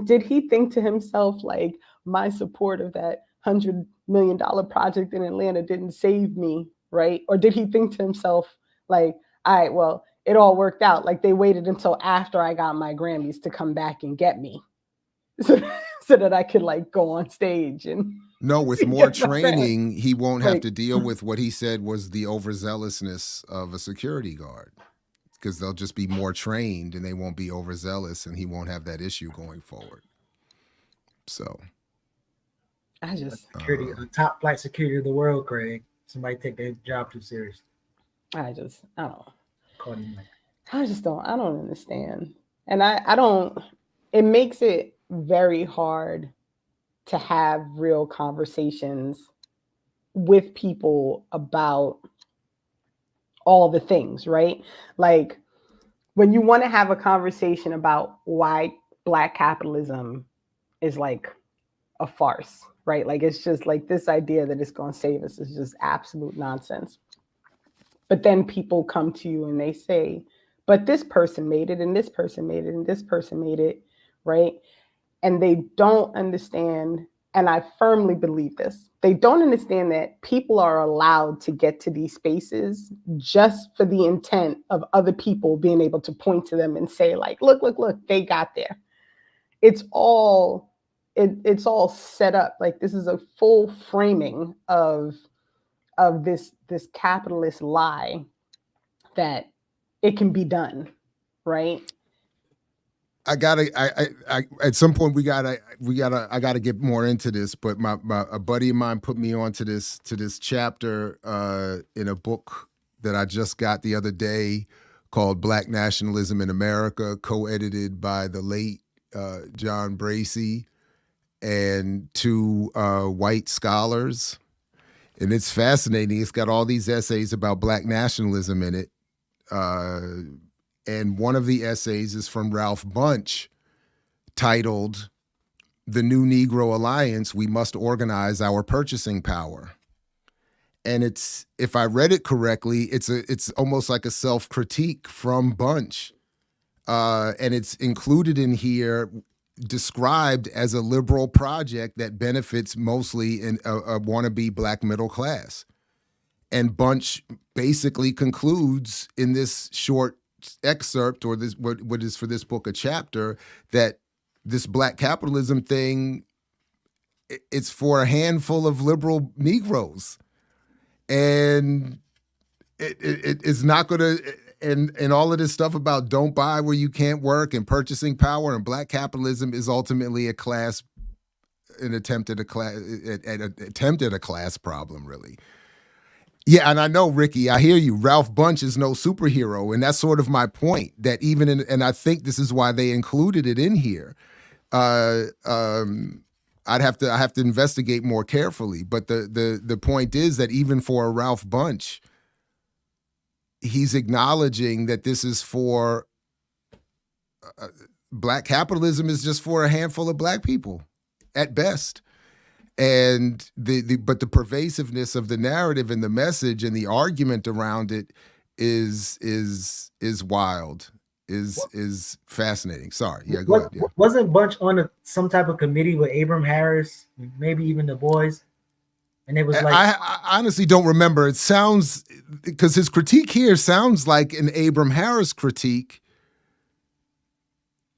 did he think to himself like, my support of that $100 million project in Atlanta didn't save me, right? Or did he think to himself like, all right, well, it all worked out. Like, they waited until after I got my Grammys to come back and get me, so that I could like go on stage and. No, with more training, he won't have to deal with what he said was the overzealousness of a security guard, because they'll just be more trained and they won't be overzealous, and he won't have that issue going forward. So, I just security, top flight security of the world, Craig. Somebody take their job too serious. I just don't understand. And I don't, it makes it very hard to have real conversations with people about all the things, right? Like, when you want to have a conversation about why Black capitalism is like a farce, right? Like, it's just like this idea that it's going to save us is just absolute nonsense. But then people come to you and they say, but this person made it, and this person made it, and this person made it, right? And they don't understand, and I firmly believe this, they don't understand that people are allowed to get to these spaces just for the intent of other people being able to point to them and say like, look, they got there. It's all set up. Like, this is a full framing of this capitalist lie that it can be done, right? I at some point I gotta get more into this, but a buddy of mine put me onto this chapter in a book that I just got the other day called Black Nationalism in America, co-edited by the late John Bracey and two white scholars. And it's fascinating. It's got all these essays about Black nationalism in it. And one of the essays is from Ralph Bunche, titled "The New Negro Alliance, We Must Organize Our Purchasing Power." And it's, if I read it correctly, it's almost like a self-critique from Bunche. And it's included in here, described as a liberal project that benefits mostly in a wannabe Black middle class. And Bunche basically concludes in this short excerpt, or this what is for this book a chapter, that this Black capitalism thing, it's for a handful of liberal Negroes, and it's not going to. And all of this stuff about don't buy where you can't work and purchasing power and Black capitalism is ultimately an attempt at a class problem, really. Yeah, and I know, Ricky, I hear you. Ralph Bunche is no superhero, and that's sort of my point. That even and I think this is why they included it in here. I have to investigate more carefully, but the point is that even for a Ralph Bunche, he's acknowledging that this is for Black capitalism is just for a handful of Black people, at best. And but the pervasiveness of the narrative and the message and the argument around it is wild, is fascinating. Sorry, yeah, go ahead. Yeah. Wasn't Bunche on some type of committee with Abram Harris, maybe even the boys? And it was like, I honestly don't remember. It sounds, because his critique here sounds like an Abram Harris critique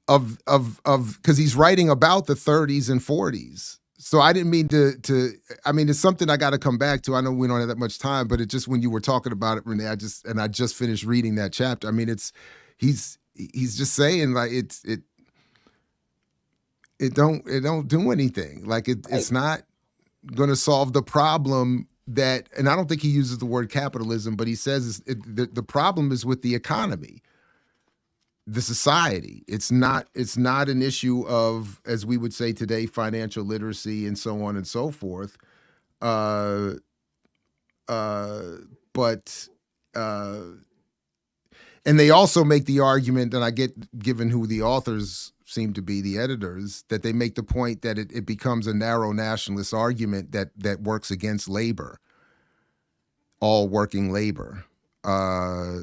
of because he's writing about the 30s and 40s. So I didn't mean to. I mean, it's something I got to come back to. I know we don't have that much time, but it just, when you were talking about it, Renee, I just finished reading that chapter. I mean, he's just saying like it don't do anything. Like it's not going to solve the problem that, and I don't think he uses the word capitalism, but he says the problem is with the economy, the society. It's not an issue of, as we would say today, financial literacy and so on and so forth. But and they also make the argument, and I get, given who the authors seem to be, the editors, that they make the point that it becomes a narrow nationalist argument that works against labor, all working labor.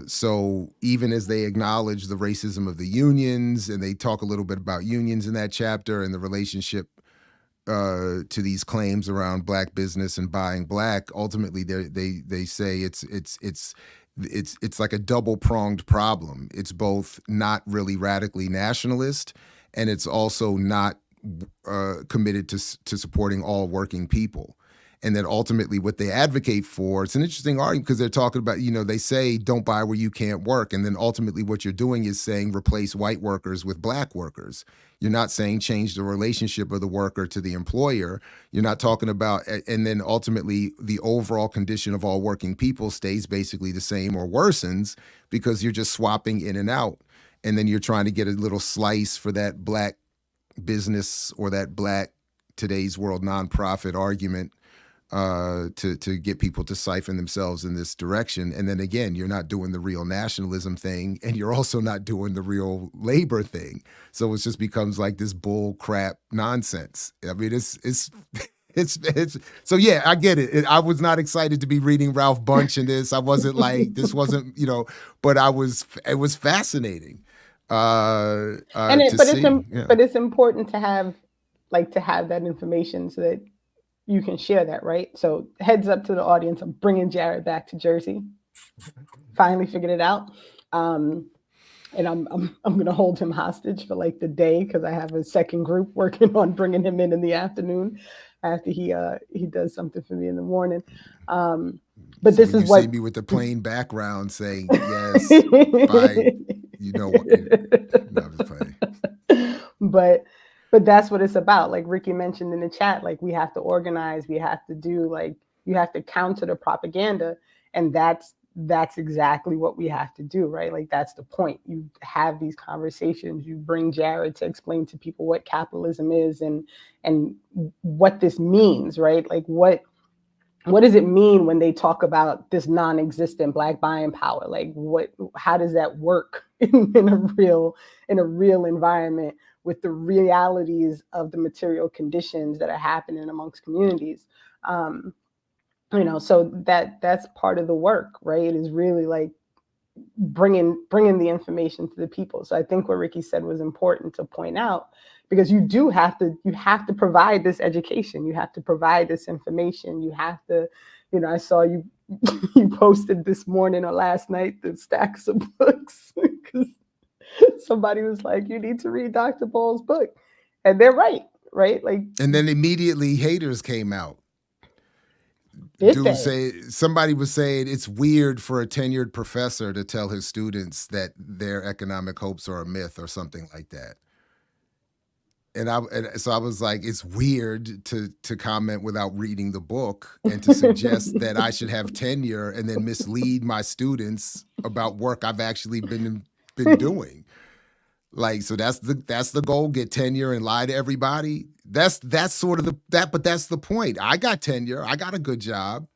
So even as they acknowledge the racism of the unions, and they talk a little bit about unions in that chapter and the relationship to these claims around black business and buying black, ultimately they say it's like a double-pronged problem. It's both not really radically nationalist, and it's also not committed to supporting all working people. And then ultimately what they advocate for, it's an interesting argument because they're talking about, they say don't buy where you can't work. And then ultimately what you're doing is saying replace white workers with black workers. You're not saying change the relationship of the worker to the employer. You're not talking about, and then ultimately the overall condition of all working people stays basically the same or worsens because you're just swapping in and out. And then you're trying to get a little slice for that black business or that black today's world nonprofit argument to get people to siphon themselves in this direction. And then again, you're not doing the real nationalism thing, and you're also not doing the real labor thing. So it just becomes like this bull crap nonsense. I mean, it's so yeah, I get it. I was not excited to be reading Ralph Bunche in this. I wasn't like, this wasn't, but it was fascinating. But it's important to have that information so that you can share that, right? So heads up to the audience, I'm bringing Jared back to Jersey. Finally figured it out. And I'm going to hold him hostage for like the day because I have a second group working on bringing him in the afternoon after he does something for me in the morning. But so this is what... see me with the plain background saying, yes, bye, what. No, I'm just playing. But that's what it's about. Like Ricky mentioned in the chat, like we have to organize, we have to do, like, you have to counter the propaganda. And that's exactly what we have to do, right? Like, that's the point. You have these conversations, you bring Jared to explain to people what capitalism is and what this means, right? Like what does it mean when they talk about this non-existent black buying power? Like how does that work in a real environment with the realities of the material conditions that are happening amongst communities? So that's part of the work, right? It is really like bringing the information to the people. So I think what Ricky said was important to point out, because you have to provide this education, you have to provide this information, you have to, I saw you posted this morning or last night the stacks of books because somebody was like, you need to read Dr. Ball's book, and they're right? Like, and then immediately haters came out. Somebody was saying it's weird for a tenured professor to tell his students that their economic hopes are a myth or something like that. And so I was like, it's weird to comment without reading the book and to suggest that I should have tenure and then mislead my students about work I've actually been doing. Like, so that's the goal, get tenure and lie to everybody. That's sort of but that's the point. I got tenure. I got a good job.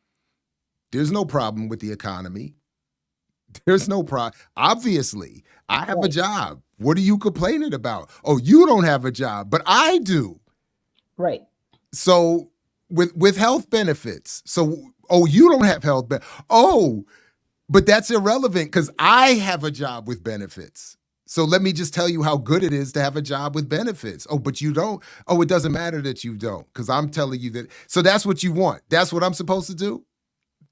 There's no problem with the economy. There's no problem. Obviously, I have a job. What are you complaining about? Oh, you don't have a job, but I do. Right. So with health benefits. So, oh, you don't have health benefits. Oh, but that's irrelevant because I have a job with benefits. So let me just tell you how good it is to have a job with benefits. Oh, but you don't. Oh, it doesn't matter that you don't, because I'm telling you that. So that's what you want. That's what I'm supposed to do.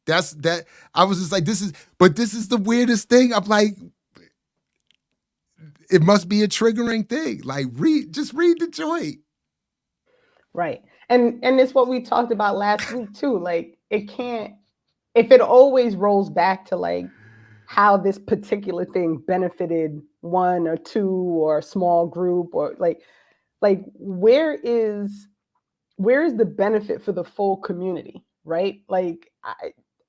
That. I was just like, this is the weirdest thing. I'm like, it must be a triggering thing. Like, just read the joint. Right. And it's what we talked about last week too. Like, it can't, if it always rolls back to like how this particular thing benefited one or two or a small group, or like where is the benefit for the full community, right? Like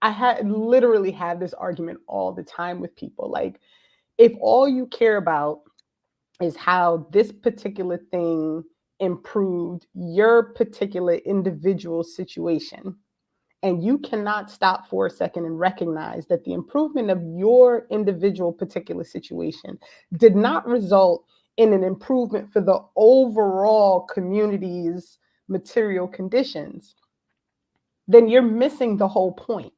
I literally have this argument all the time with people. Like, if all you care about is how this particular thing improved your particular individual situation, and you cannot stop for a second and recognize that the improvement of your individual particular situation did not result in an improvement for the overall community's material conditions, then you're missing the whole point.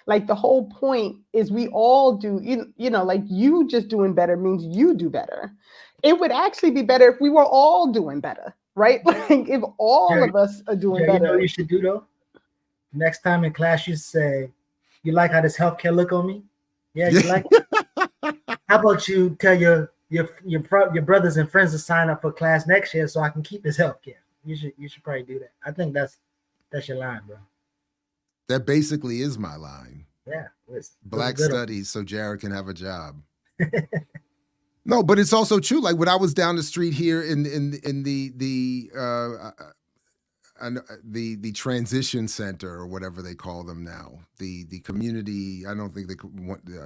Like, the whole point is we all do, you know, like, you just doing better means you do better. It would actually be better if we were all doing better, right? Like, if all Jerry, of us are doing Jerry, you know better. what you should do though? Next time in class, you say, "You like how this healthcare look on me? Yeah, you like it? How about you tell your brothers and friends to sign up for class next year so I can keep this healthcare?" You should probably do that. I think that's your line, bro. That basically is my line. Yeah. Black studies so Jared can have a job. No, but it's also true. Like, when I was down the street here in the transition center, or whatever they call them now, the community. I don't think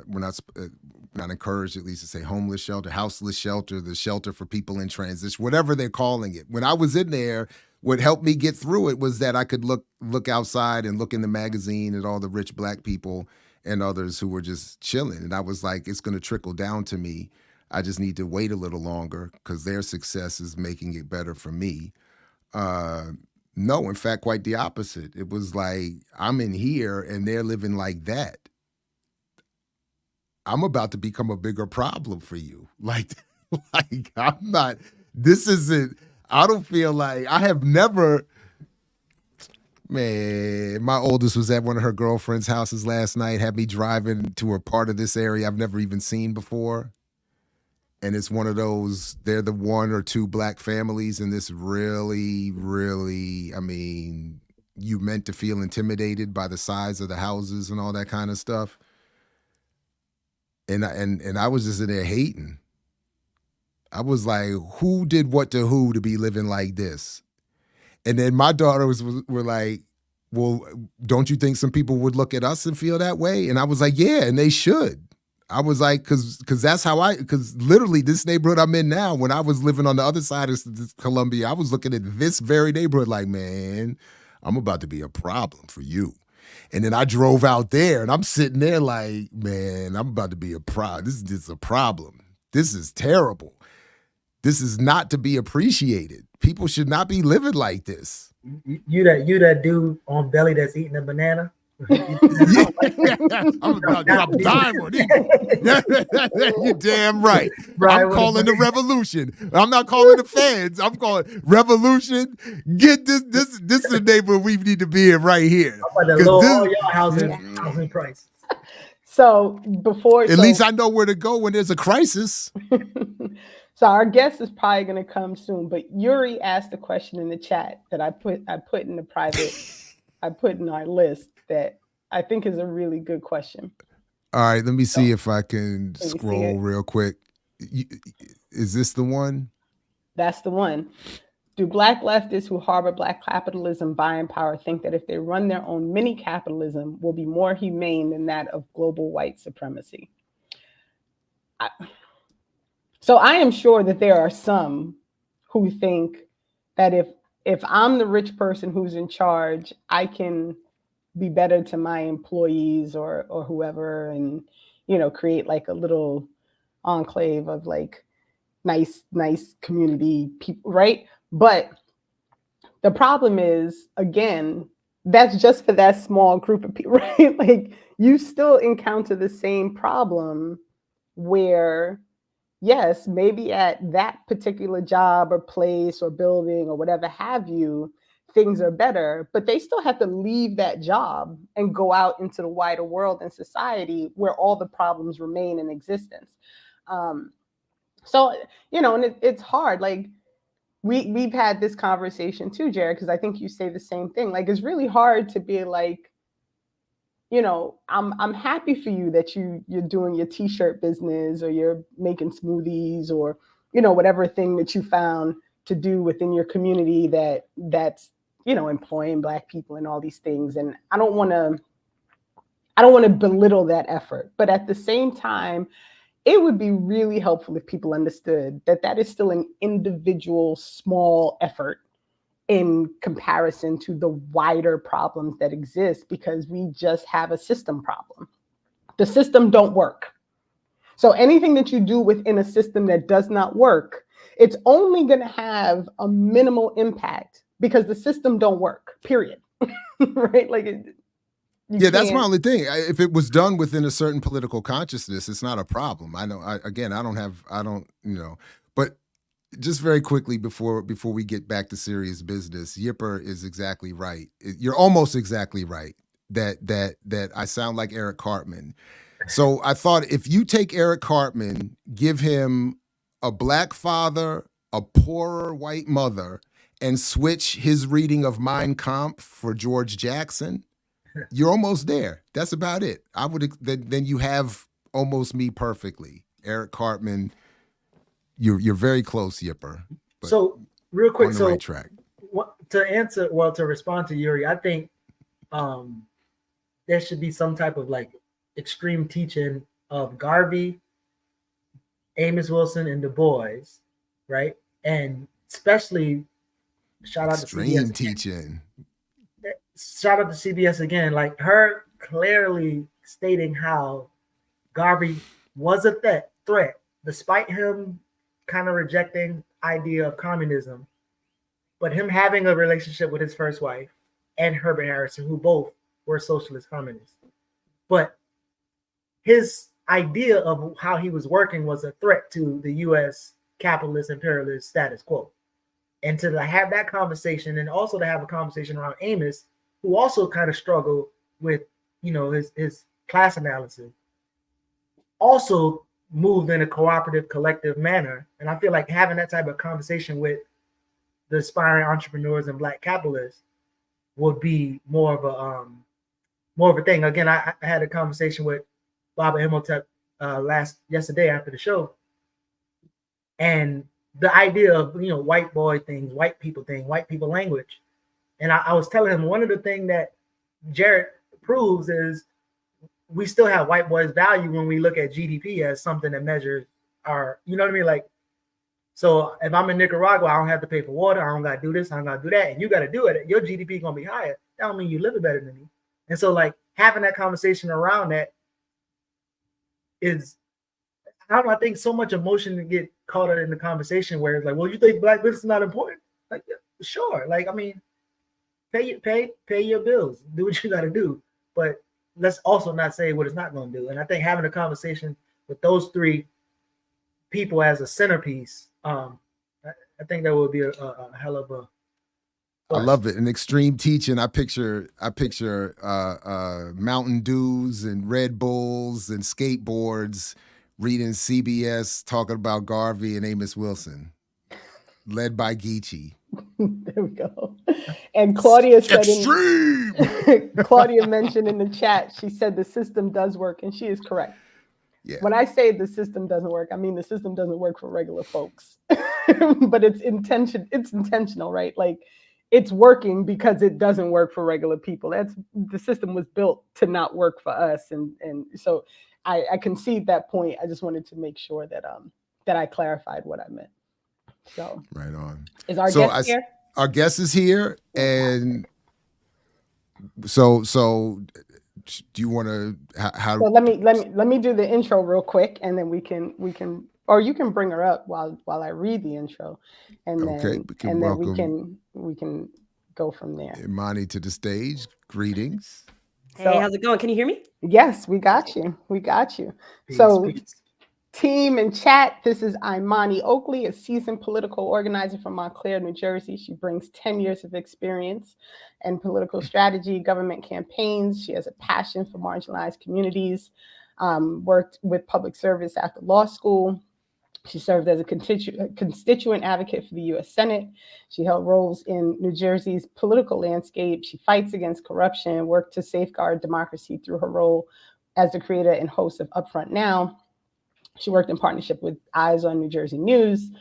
we're not encouraged, at least, to say homeless shelter, houseless shelter, the shelter for people in transition, whatever they're calling it. When I was in there, what helped me get through it was that I could look outside and look in the magazine at all the rich Black people and others who were just chilling, and I was like, it's going to trickle down to me. I just need to wait a little longer because their success is making it better for me. No, in fact, quite the opposite. It was like, I'm in here and they're living like that. I'm about to become a bigger problem for you. Like I'm not, I don't feel like, I have never, man, my oldest was at one of her girlfriend's houses last night, had me driving to a part of this area I've never even seen before. And it's one of those, they're the one or two Black families in this really, really, I mean, you meant to feel intimidated by the size of the houses and all that kind of stuff. And I was just in there hating. I was like, who did what to who to be living like this? And then my daughters were like, well, don't you think some people would look at us and feel that way? And I was like, yeah, and they should. I was like, because that's how because literally this neighborhood I'm in now, when I was living on the other side of Columbia, I was looking at this very neighborhood like, man, I'm about to be a problem for you. And then I drove out there and I'm sitting there like, man, I'm about to be a problem. This is a problem. This is terrible. This is not to be appreciated. People should not be living like this. You that dude on belly that's eating a banana? I'm about to drop a dime on you. You're damn right. I'm calling the revolution. I'm not calling the feds. I'm calling revolution. Get this is the neighborhood we need to be in right here. I'm about to lower all your housing prices. So at least I know where to go when there's a crisis. So our guest is probably going to come soon, but Yuri asked a question in the chat that I put in the private, I put in our list that I think is a really good question. All right, let me see if I can scroll real quick. Is this the one? That's the one. Do Black leftists who harbor Black capitalism buying power think that if they run their own mini capitalism will be more humane than that of global white supremacy? So I am sure that there are some who think that if I'm the rich person who's in charge, I can be better to my employees or whoever, and create like a little enclave of like nice community people, right? But the problem is, again, that's just for that small group of people, right? Like, you still encounter the same problem where, yes, maybe at that particular job or place or building or whatever have you, things are better, but they still have to leave that job and go out into the wider world and society where all the problems remain in existence. So, and it's hard. Like, we've had this conversation too, Jared, because I think you say the same thing. Like, it's really hard to be like, I'm happy for you that you're doing your t-shirt business, or you're making smoothies, or, whatever thing that you found to do within your community that's, employing Black people and all these things. And I don't want to belittle that effort, but at the same time, it would be really helpful if people understood that that is still an individual small effort in comparison to the wider problems that exist, because we just have a system problem. The system don't work. So anything that you do within a system that does not work, it's only going to have a minimal impact because the system don't work, period. Right? Like, that's my only thing. If it was done within a certain political consciousness, it's not a problem. I know, but just very quickly before we get back to serious business, Yipper is exactly right. You're almost exactly right that I sound like Eric Cartman. So I thought, if you take Eric Cartman, give him a Black father, a poorer white mother, and switch his reading of Mein Kampf for George Jackson, you're almost there. That's about it. Then you have almost me perfectly. Eric Cartman, you're very close, Yipper. So real quick, on the right track. To respond to Yuri, I think there should be some type of like extreme teaching of Garvey, Amos Wilson, and Du Bois, right? And especially shout out extreme to CBS teaching. Shout out to CBS again, like her clearly stating how Garvey was a threat, despite him kind of rejecting idea of communism, but him having a relationship with his first wife and Herbert Harrison, who both were socialist communists. But his idea of how he was working was a threat to the U.S. capitalist imperialist status quo. And to have that conversation, and also to have a conversation around Amos, who also kind of struggled with, his class analysis, also moved in a cooperative, collective manner. And I feel like having that type of conversation with the aspiring entrepreneurs and Black capitalists would be more of a thing. Again, I had a conversation with Baba Imhotep yesterday after the show, and the idea of white boy things, white people language. And I was telling him, one of the things that Jared proves is we still have white boys value when we look at GDP as something that measures our, you know what I mean? Like, so if I'm in Nicaragua, I don't have to pay for water, I don't got to do this, I don't got to do that, and you got to do it, your GDP is going to be higher. That don't mean you live better than me. And so, like, having that conversation around that is, I think so much emotion to get caught up in the conversation where it's like, well, you think Black business is not important? Like, yeah, sure. Like, I mean, pay your bills, do what you got to do, but let's also not say what it's not going to do. And I think having a conversation with those three people as a centerpiece, I think that would be a hell of a. I love it. An extreme teaching. I picture Mountain Dews and Red Bulls and skateboards, reading CBS, talking about Garvey and Amos Wilson, led by Geechee. There we go. And Claudia said, extreme. Claudia mentioned in the chat, she said the system does work, and she is correct. Yeah. When I say the system doesn't work, I mean the system doesn't work for regular folks, but it's intentional, right? Like, it's working because it doesn't work for regular people. The system was built to not work for us, and so I concede that point. I just wanted to make sure that I clarified what I meant. So right on. Is our guest here? Our guest is here, and so do you want to? So let me do the intro real quick, and then we can, or you can bring her up while I read the intro, and then we can go from there. Imani to the stage. Greetings. Hey, how's it going? Can you hear me? Yes, we got you. Peace, So peace. Team and chat, this is Imani Oakley, a seasoned political organizer from Montclair, New Jersey. She brings 10 years of experience in political strategy, government campaigns. She has a passion for marginalized communities, worked with public service after law school. She served as a constituent advocate for the U.S. Senate. She held roles in New Jersey's political landscape. She fights against corruption, worked to safeguard democracy through her role as the creator and host of Upfront Now. She worked in partnership with Eyes on New Jersey News.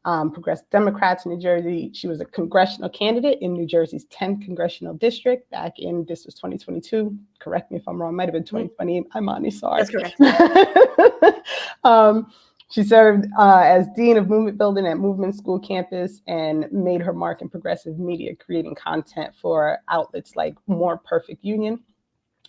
Progressive Democrats in New Jersey. She was a congressional candidate in New Jersey's 10th congressional district back in, this was 2022. Correct me if I'm wrong, might have been 2020. I'm sorry. That's correct. She served as Dean of Movement Building at Movement School campus and made her mark in progressive media, creating content for outlets like More Perfect Union.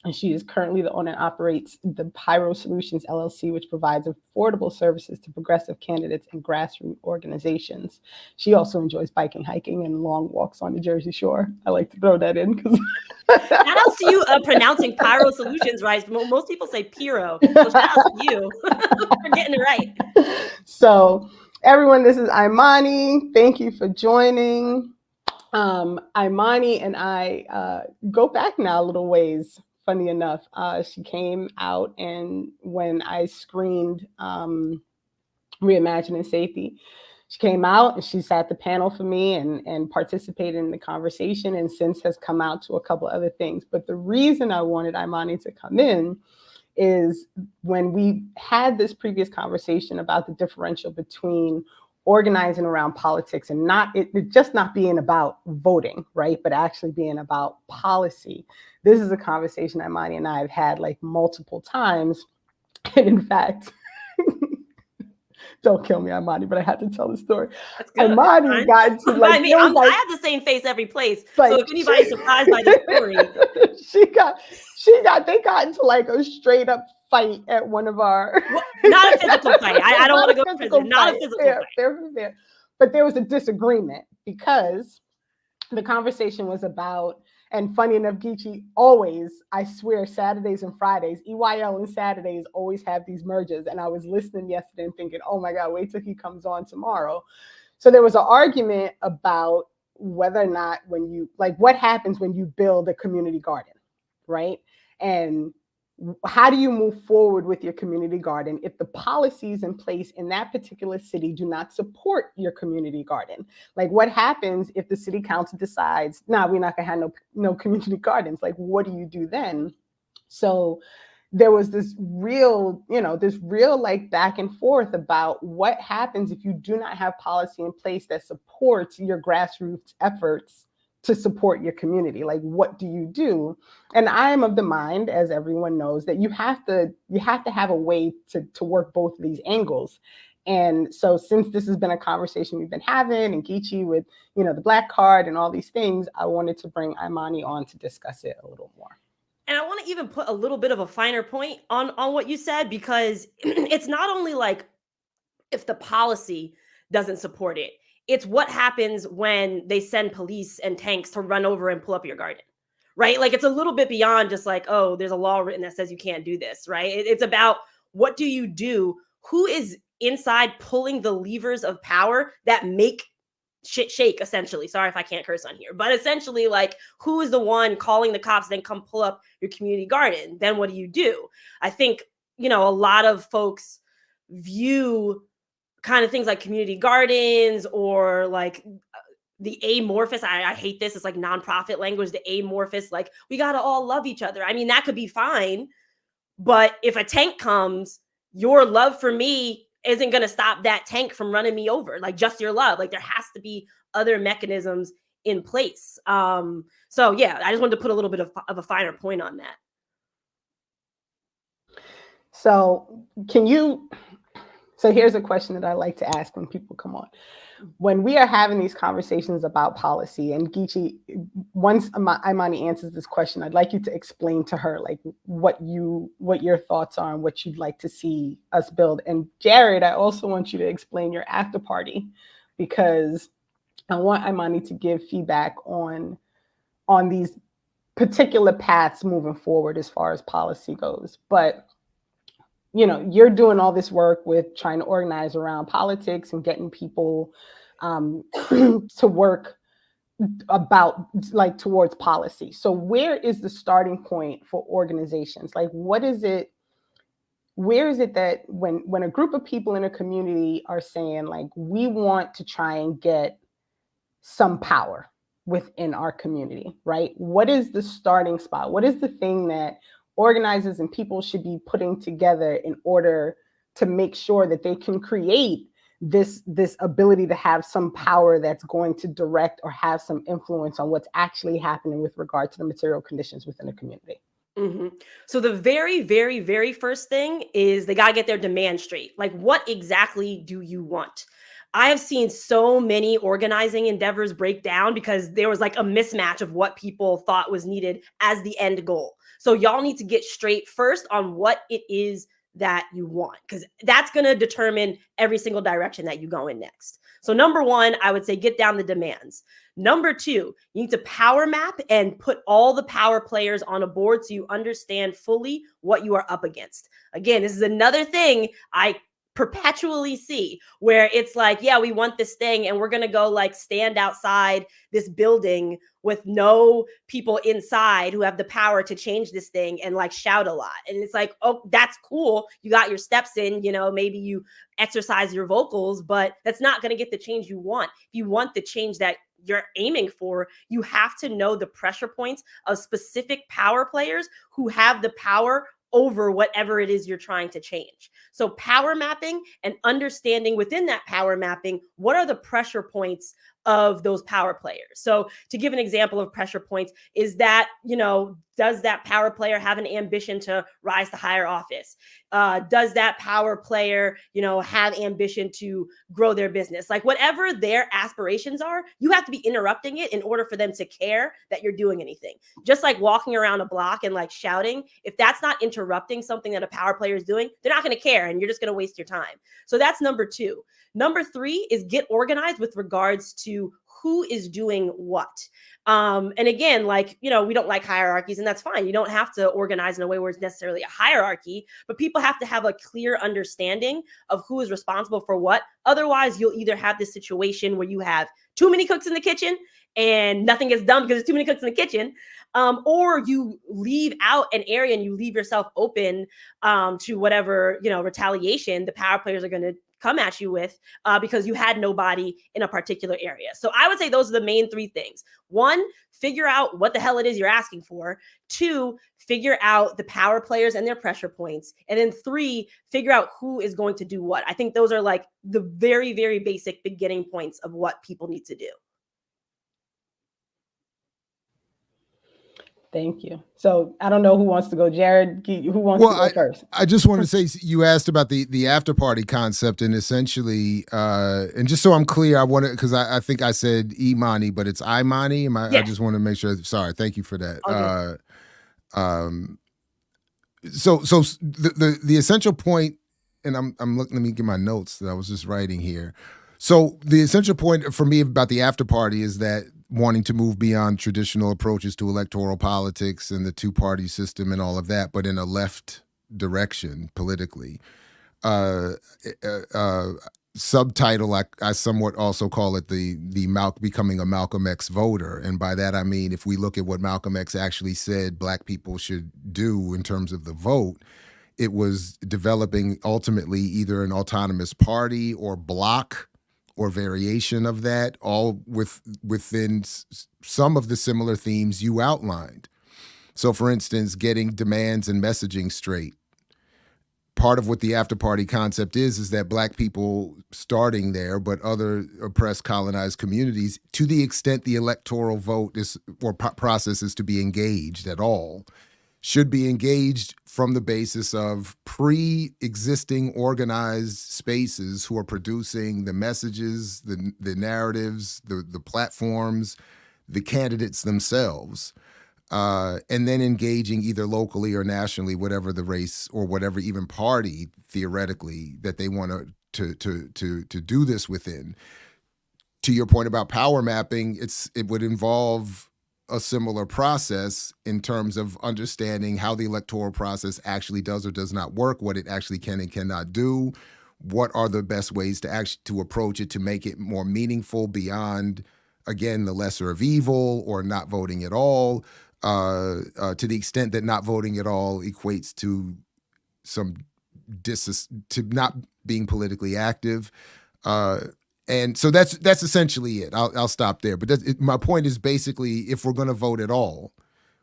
And she is currently the owner and operates the Pyro Solutions LLC, which provides affordable services to progressive candidates and grassroots organizations. She also enjoys biking, hiking, and long walks on the Jersey Shore. I like to throw that in because Shout out to you pronouncing Pyro Solutions right. Most people say Pyro. So shout out to you for getting it right. So everyone, this is Imani. Thank you for joining. Imani and I go back now a little ways. Funny enough, she came out, and when I screened Reimagining Safety, she came out and she sat the panel for me and participated in the conversation, and since has come out to a couple other things. But the reason I wanted Imani to come in is when we had this previous conversation about the differential between organizing around politics and it just not being about voting, right? But actually being about policy. This is a conversation Imani and I have had like multiple times. And in fact, don't kill me, Imani, but I had to tell the story. Imani got into like, I have the same face every place. Like, so if anybody's surprised by the story, they got into like a straight up fight at one of our not a physical fight. I don't want to go to prison. Not a physical fight. Fair. But there was a disagreement because the conversation was about, and funny enough, Geechee always, I swear, Saturdays and Fridays, EYL and Saturdays always have these merges. And I was listening yesterday and thinking, oh my God, wait till he comes on tomorrow. So there was an argument about whether or not what happens when you build a community garden, right? And how do you move forward with your community garden if the policies in place in that particular city do not support your community garden? Like, what happens if the city council decides, no, we're not gonna have no community gardens? Like, what do you do then? So there was this real like back and forth about what happens if you do not have policy in place that supports your grassroots efforts to support your community. Like, what do you do? And I am of the mind, as everyone knows, that you have to have a way to work both of these angles. And so since this has been a conversation we've been having, and Geechee with, the Black Card and all these things, I wanted to bring Imani on to discuss it a little more. And I want to even put a little bit of a finer point on what you said, because it's not only like if the policy doesn't support it, it's what happens when they send police and tanks to run over and pull up your garden, right? Like, it's a little bit beyond just like, oh, there's a law written that says you can't do this, right? It's about, what do you do? Who is inside pulling the levers of power that make shit shake, essentially? Sorry if I can't curse on here, but essentially, like, who is the one calling the cops, then come pull up your community garden? Then what do you do? I think, a lot of folks view kind of things like community gardens or like the amorphous, I hate this, it's like nonprofit language, the amorphous, like, we got to all love each other. I mean, that could be fine, but if a tank comes, your love for me isn't going to stop that tank from running me over. Like, just your love. Like, there has to be other mechanisms in place. So yeah, I just wanted to put a little bit of a finer point on that. So So here's a question that I like to ask when people come on. When we are having these conversations about policy, and Geechee, once Imani answers this question, I'd like you to explain to her like what your thoughts are and what you'd like to see us build. And Jared, I also want you to explain your Afterparty, because I want Imani to give feedback on these particular paths moving forward as far as policy goes. But you're doing all this work with trying to organize around politics and getting people to work about like towards policy. So where is the starting point for organizations? Like, where is it that when a group of people in a community are saying like, we want to try and get some power within our community, right? What is the starting spot? What is the thing that organizers and people should be putting together in order to make sure that they can create this ability to have some power that's going to direct or have some influence on what's actually happening with regard to the material conditions within the community. So the very, very, very first thing is they got to get their demand straight. Like, what exactly do you want? I have seen so many organizing endeavors break down because there was like a mismatch of what people thought was needed as the end goal. So y'all need to get straight first on what it is that you want, because that's going to determine every single direction that you go in next. So number one, I would say get down the demands. Number two, you need to power map and put all the power players on a board so you understand fully what you are up against. Again, this is another thing I perpetually see where it's like, yeah, we want this thing and we're going to go like stand outside this building with no people inside who have the power to change this thing and like shout a lot. And it's like, oh, that's cool. You got your steps in, you know, maybe you exercise your vocals, but that's not going to get the change you want. If you want the change that you're aiming for, you have to know the pressure points of specific power players who have the power over whatever it is you're trying to change. So power mapping and understanding within that power mapping, what are the pressure points of those power players? So to give an example of pressure points is that, you know, does that power player have an ambition to rise to higher office? Does that power player, you know, have ambition to grow their business? Like whatever their aspirations are, you have to be interrupting it in order for them to care that you're doing anything. Just like walking around a block and like shouting, if that's not interrupting something that a power player is doing, they're not going to care and you're just going to waste your time. So that's number two. Number three is get organized with regards to who is doing what. And again, like, you know, we don't like hierarchies, and that's fine. You don't have to organize in a way where it's necessarily a hierarchy, but people have to have a clear understanding of who is responsible for what. Otherwise, you'll either have this situation where you have too many cooks in the kitchen and nothing gets done because there's too many cooks in the kitchen, or you leave out an area and you leave yourself open to whatever, you know, retaliation the power players are going to come at you with because you had nobody in a particular area. So I would say those are the main three things. One, figure out what the hell it is you're asking for. Two, figure out the power players and their pressure points. And then three, figure out who is going to do what. I think those are like the very, very basic beginning points of what people need to do. Thank you. So I don't know who wants to go. Jared, who wants to go first? I just wanted to say, you asked about the after party concept, and essentially, and just so I'm clear, I want to, because I think I said Imani, but it's Imani. Yeah. I just want to make sure. Sorry, thank you for that. Okay. So the essential point, and I'm looking. Let me get my notes that I was just writing here. So the essential point for me about the after party is that wanting to move beyond traditional approaches to electoral politics and the two-party system and all of that, but in a left direction politically. Subtitle, I somewhat also call it the becoming a Malcolm X voter. And by that, I mean, if we look at what Malcolm X actually said Black people should do in terms of the vote, it was developing ultimately either an autonomous party or bloc or variation of that, all within some of the similar themes you outlined. So for instance, getting demands and messaging straight. Part of what the after party concept is that Black people starting there, but other oppressed, colonized communities, to the extent the electoral vote is or process is to be engaged at all, should be engaged from the basis of pre-existing organized spaces who are producing the messages, the narratives, the platforms, the candidates themselves, and then engaging either locally or nationally, whatever the race or whatever even party theoretically that they want to do this within. To your point about power mapping, it would involve a similar process in terms of understanding how the electoral process actually does or does not work, what it actually can and cannot do, what are the best ways to approach it to make it more meaningful beyond, again, the lesser of evil or not voting at all, to the extent that not voting at all equates to to not being politically active. And so that's essentially it. I'll stop there. But my point is basically, if we're going to vote at all,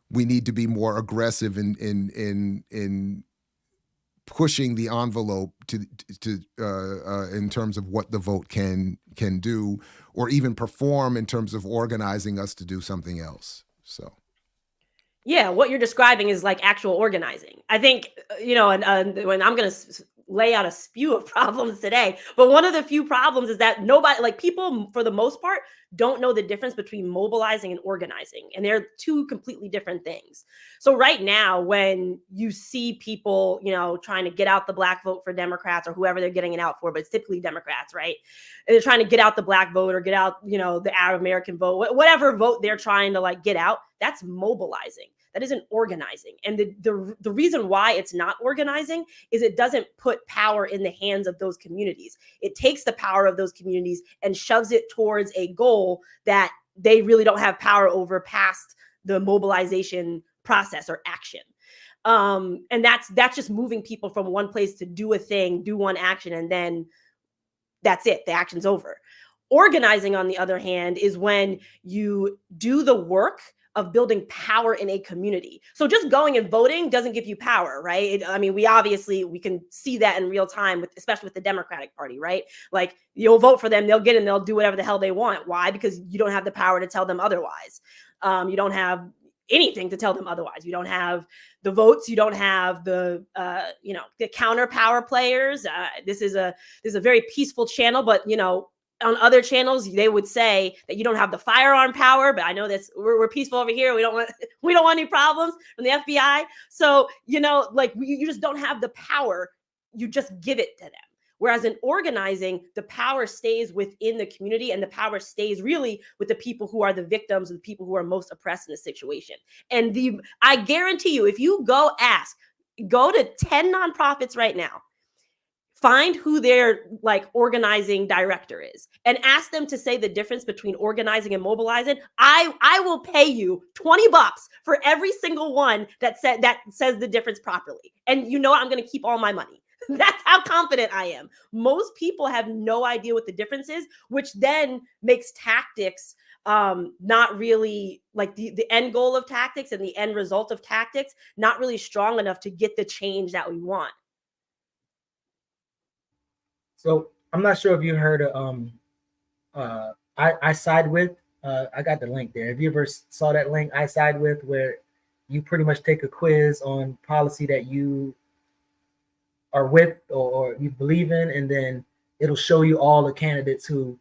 we need to be more aggressive in pushing the envelope to in terms of what the vote can do, or even perform in terms of organizing us to do something else. So. Yeah, what you're describing is like actual organizing. I think, and when I'm going to lay out a spew of problems today, but one of the few problems is that nobody, like people for the most part, don't know the difference between mobilizing and organizing. And they're two completely different things. So right now, when you see people, trying to get out the black vote for Democrats or whoever they're getting it out for, but it's typically Democrats, right? And they're trying to get out the black vote or get out, the Arab American vote, whatever vote they're trying to like get out, that's mobilizing. That isn't organizing. And the reason why it's not organizing is it doesn't put power in the hands of those communities. It takes the power of those communities and shoves it towards a goal that they really don't have power over past the mobilization process or action. And that's just moving people from one place to do a thing, do one action, and then that's it. The action's over. Organizing, on the other hand, is when you do the work of building power in a community. So just going and voting doesn't give you power, right? We can see that in real time, especially with the Democratic Party, right? Like you'll vote for them, they'll get in, they'll do whatever the hell they want. Why? Because you don't have the power to tell them otherwise. You don't have anything to tell them otherwise. You don't have the votes. You don't have the counter power players. This is a very peaceful channel, but on other channels, they would say that you don't have the firearm power, but I know that we're peaceful over here. We don't want any problems from the FBI. So, you just don't have the power. You just give it to them. Whereas in organizing, the power stays within the community, and the power stays really with the people who are the victims, the people who are most oppressed in the situation. And I guarantee you, if you go to 10 nonprofits right now, find who their organizing director is and ask them to say the difference between organizing and mobilizing. I will pay you $20 for every single one that says the difference properly. And I'm going to keep all my money. That's how confident I am. Most people have no idea what the difference is, which then makes tactics not really like the end goal of tactics and the end result of tactics not really strong enough to get the change that we want. So I'm not sure if you heard of I Side With. I got the link there. Have you ever saw that link, I Side With, where you pretty much take a quiz on policy that you are with or you believe in, and then it'll show you all the candidates who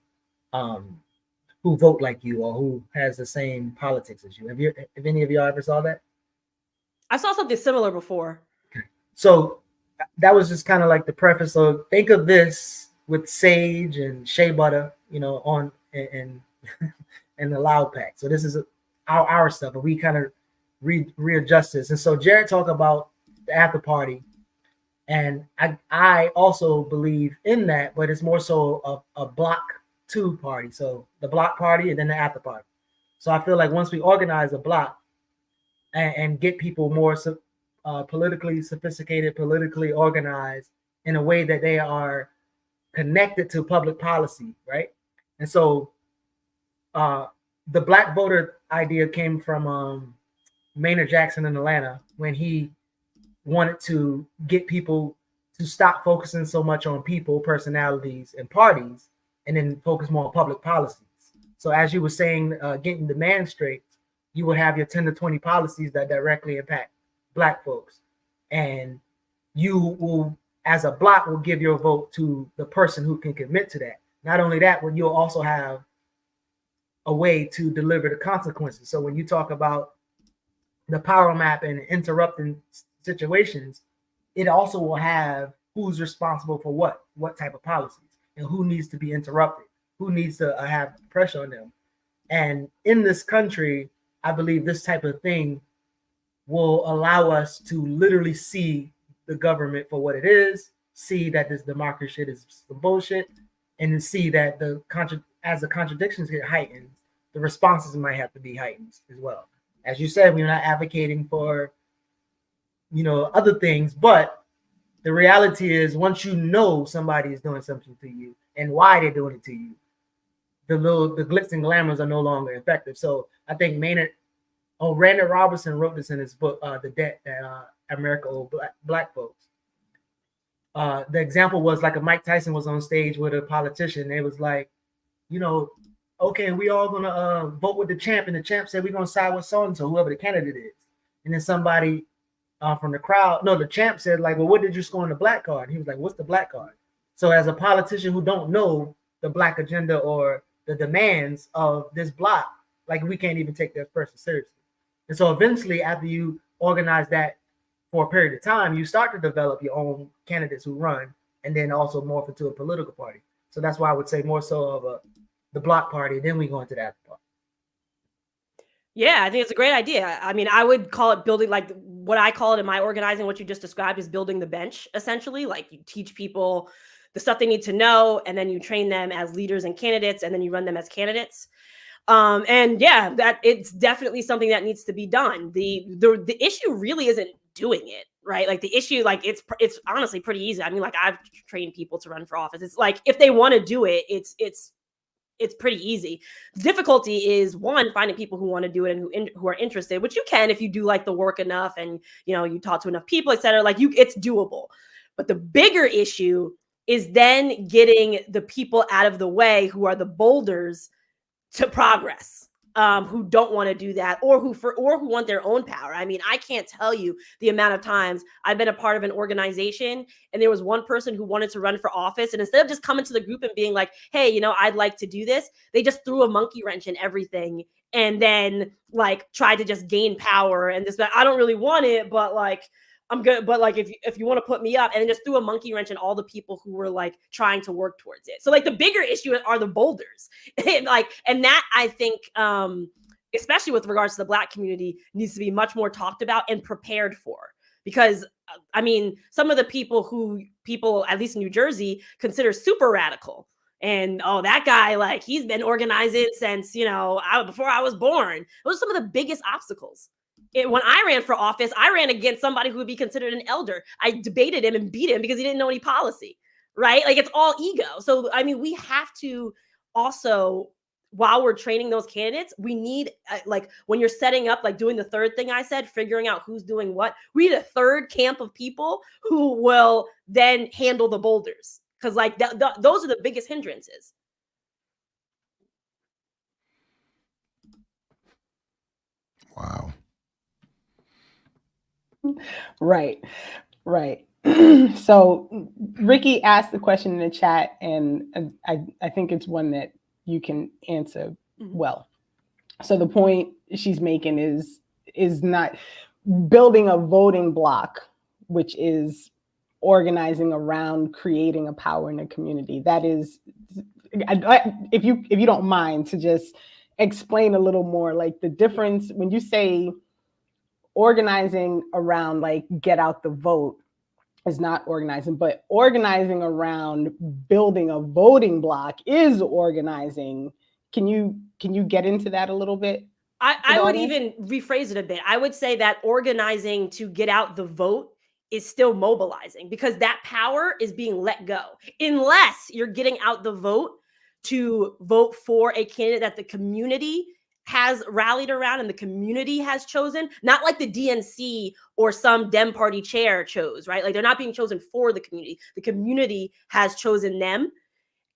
vote like you or who has the same politics as you. Have any of y'all ever saw that? I saw something similar before. So that was just kind of like the preface. So think of this with sage and shea butter, on and the loud pack. So this is our stuff, but we kind of readjust this. And so Jared talked about the after party, and I also believe in that, but it's more so a block 2 party. So the block party and then the after party. So I feel like once we organize a block and get people more politically sophisticated, politically organized in a way that they are connected to public policy, right? And so the black voter idea came from Maynard Jackson in Atlanta when he wanted to get people to stop focusing so much on people, personalities, and parties, and then focus more on public policies. So as you were saying, getting demand straight, you would have your 10 to 20 policies that directly impact Black folks, and you will, as a block, will give your vote to the person who can commit to that. Not only that, but you'll also have a way to deliver the consequences. So when you talk about the power map and interrupting situations, it also will have who's responsible for what type of policies, and who needs to be interrupted, who needs to have pressure on them. And in this country, I believe this type of thing will allow us to literally see the government for what it is, see that this democracy shit is some bullshit, and then see that as the contradictions get heightened, the responses might have to be heightened as well. As you said, we're not advocating for, other things, but the reality is once you know somebody is doing something to you and why they're doing it to you, the glitz and glamours are no longer effective. So I think Randall Robertson wrote this in his book, The Debt That America Owed Black Folks. the example was like a Mike Tyson was on stage with a politician. It was like, you know, okay, we all gonna vote with the champ, and the champ said we're gonna side with so and so, whoever the candidate is. And then somebody from the crowd, no, the champ said like, well, what did you score on the black card? And he was like, what's the black card? So as a politician who don't know the black agenda or the demands of this block, like we can't even take that person seriously. And so eventually, after you organize that for a period of time, you start to develop your own candidates who run, and then also morph into a political party. So that's why I would say more so of the block party, then we go into the after party. Yeah, I think it's a great idea. I mean, I would call it building, like what I call it in my organizing, what you just described is building the bench, essentially. Like you teach people the stuff they need to know, and then you train them as leaders and candidates, and then you run them as candidates. And yeah, that it's definitely something that needs to be done. The issue really isn't doing it, right? Like the issue, like it's honestly pretty easy. I mean, like I've trained people to run for office. It's like if they want to do it, it's pretty easy. The difficulty is one, finding people who want to do it and who are interested, which you can if you do like the work enough and you talk to enough people, etc. Like it's doable. But the bigger issue is then getting the people out of the way who are the boulders to progress, who don't want to do that, or who want their own power. I mean, I can't tell you the amount of times I've been a part of an organization and there was one person who wanted to run for office, and instead of just coming to the group and being like, hey, I'd like to do this, they just threw a monkey wrench in everything and then like tried to just gain power and this, I don't really want it, but like I'm good, but like if you want to put me up, and then just threw a monkey wrench in all the people who were like trying to work towards it. So like the bigger issue are the boulders, and that I think, especially with regards to the Black community, needs to be much more talked about and prepared for. Because I mean, some of the people at least in New Jersey consider super radical. And that guy, like he's been organizing since before I was born. Those are some of the biggest obstacles. When I ran for office, I ran against somebody who would be considered an elder. I debated him and beat him because he didn't know any policy, right? Like it's all ego. So, I mean, we have to also, while we're training those candidates, we need like when you're setting up, like doing the third thing I said, figuring out who's doing what, we need a third camp of people who will then handle the boulders. Because like those are the biggest hindrances. Wow. Right. So Ricky asked the question in the chat, and I think it's one that you can answer well. So the point she's making is not building a voting block, which is organizing around creating a power in the community. That is, if you don't mind, to just explain a little more, like the difference when you say organizing around like get out the vote is not organizing, but organizing around building a voting block is organizing. Can you get into that a little bit? I would even rephrase it a bit. I would say that organizing to get out the vote is still mobilizing, because that power is being let go. Unless you're getting out the vote to vote for a candidate that the community has rallied around and the community has chosen, not like the DNC or some Dem party chair chose, right? Like they're not being chosen for the community. The community has chosen them,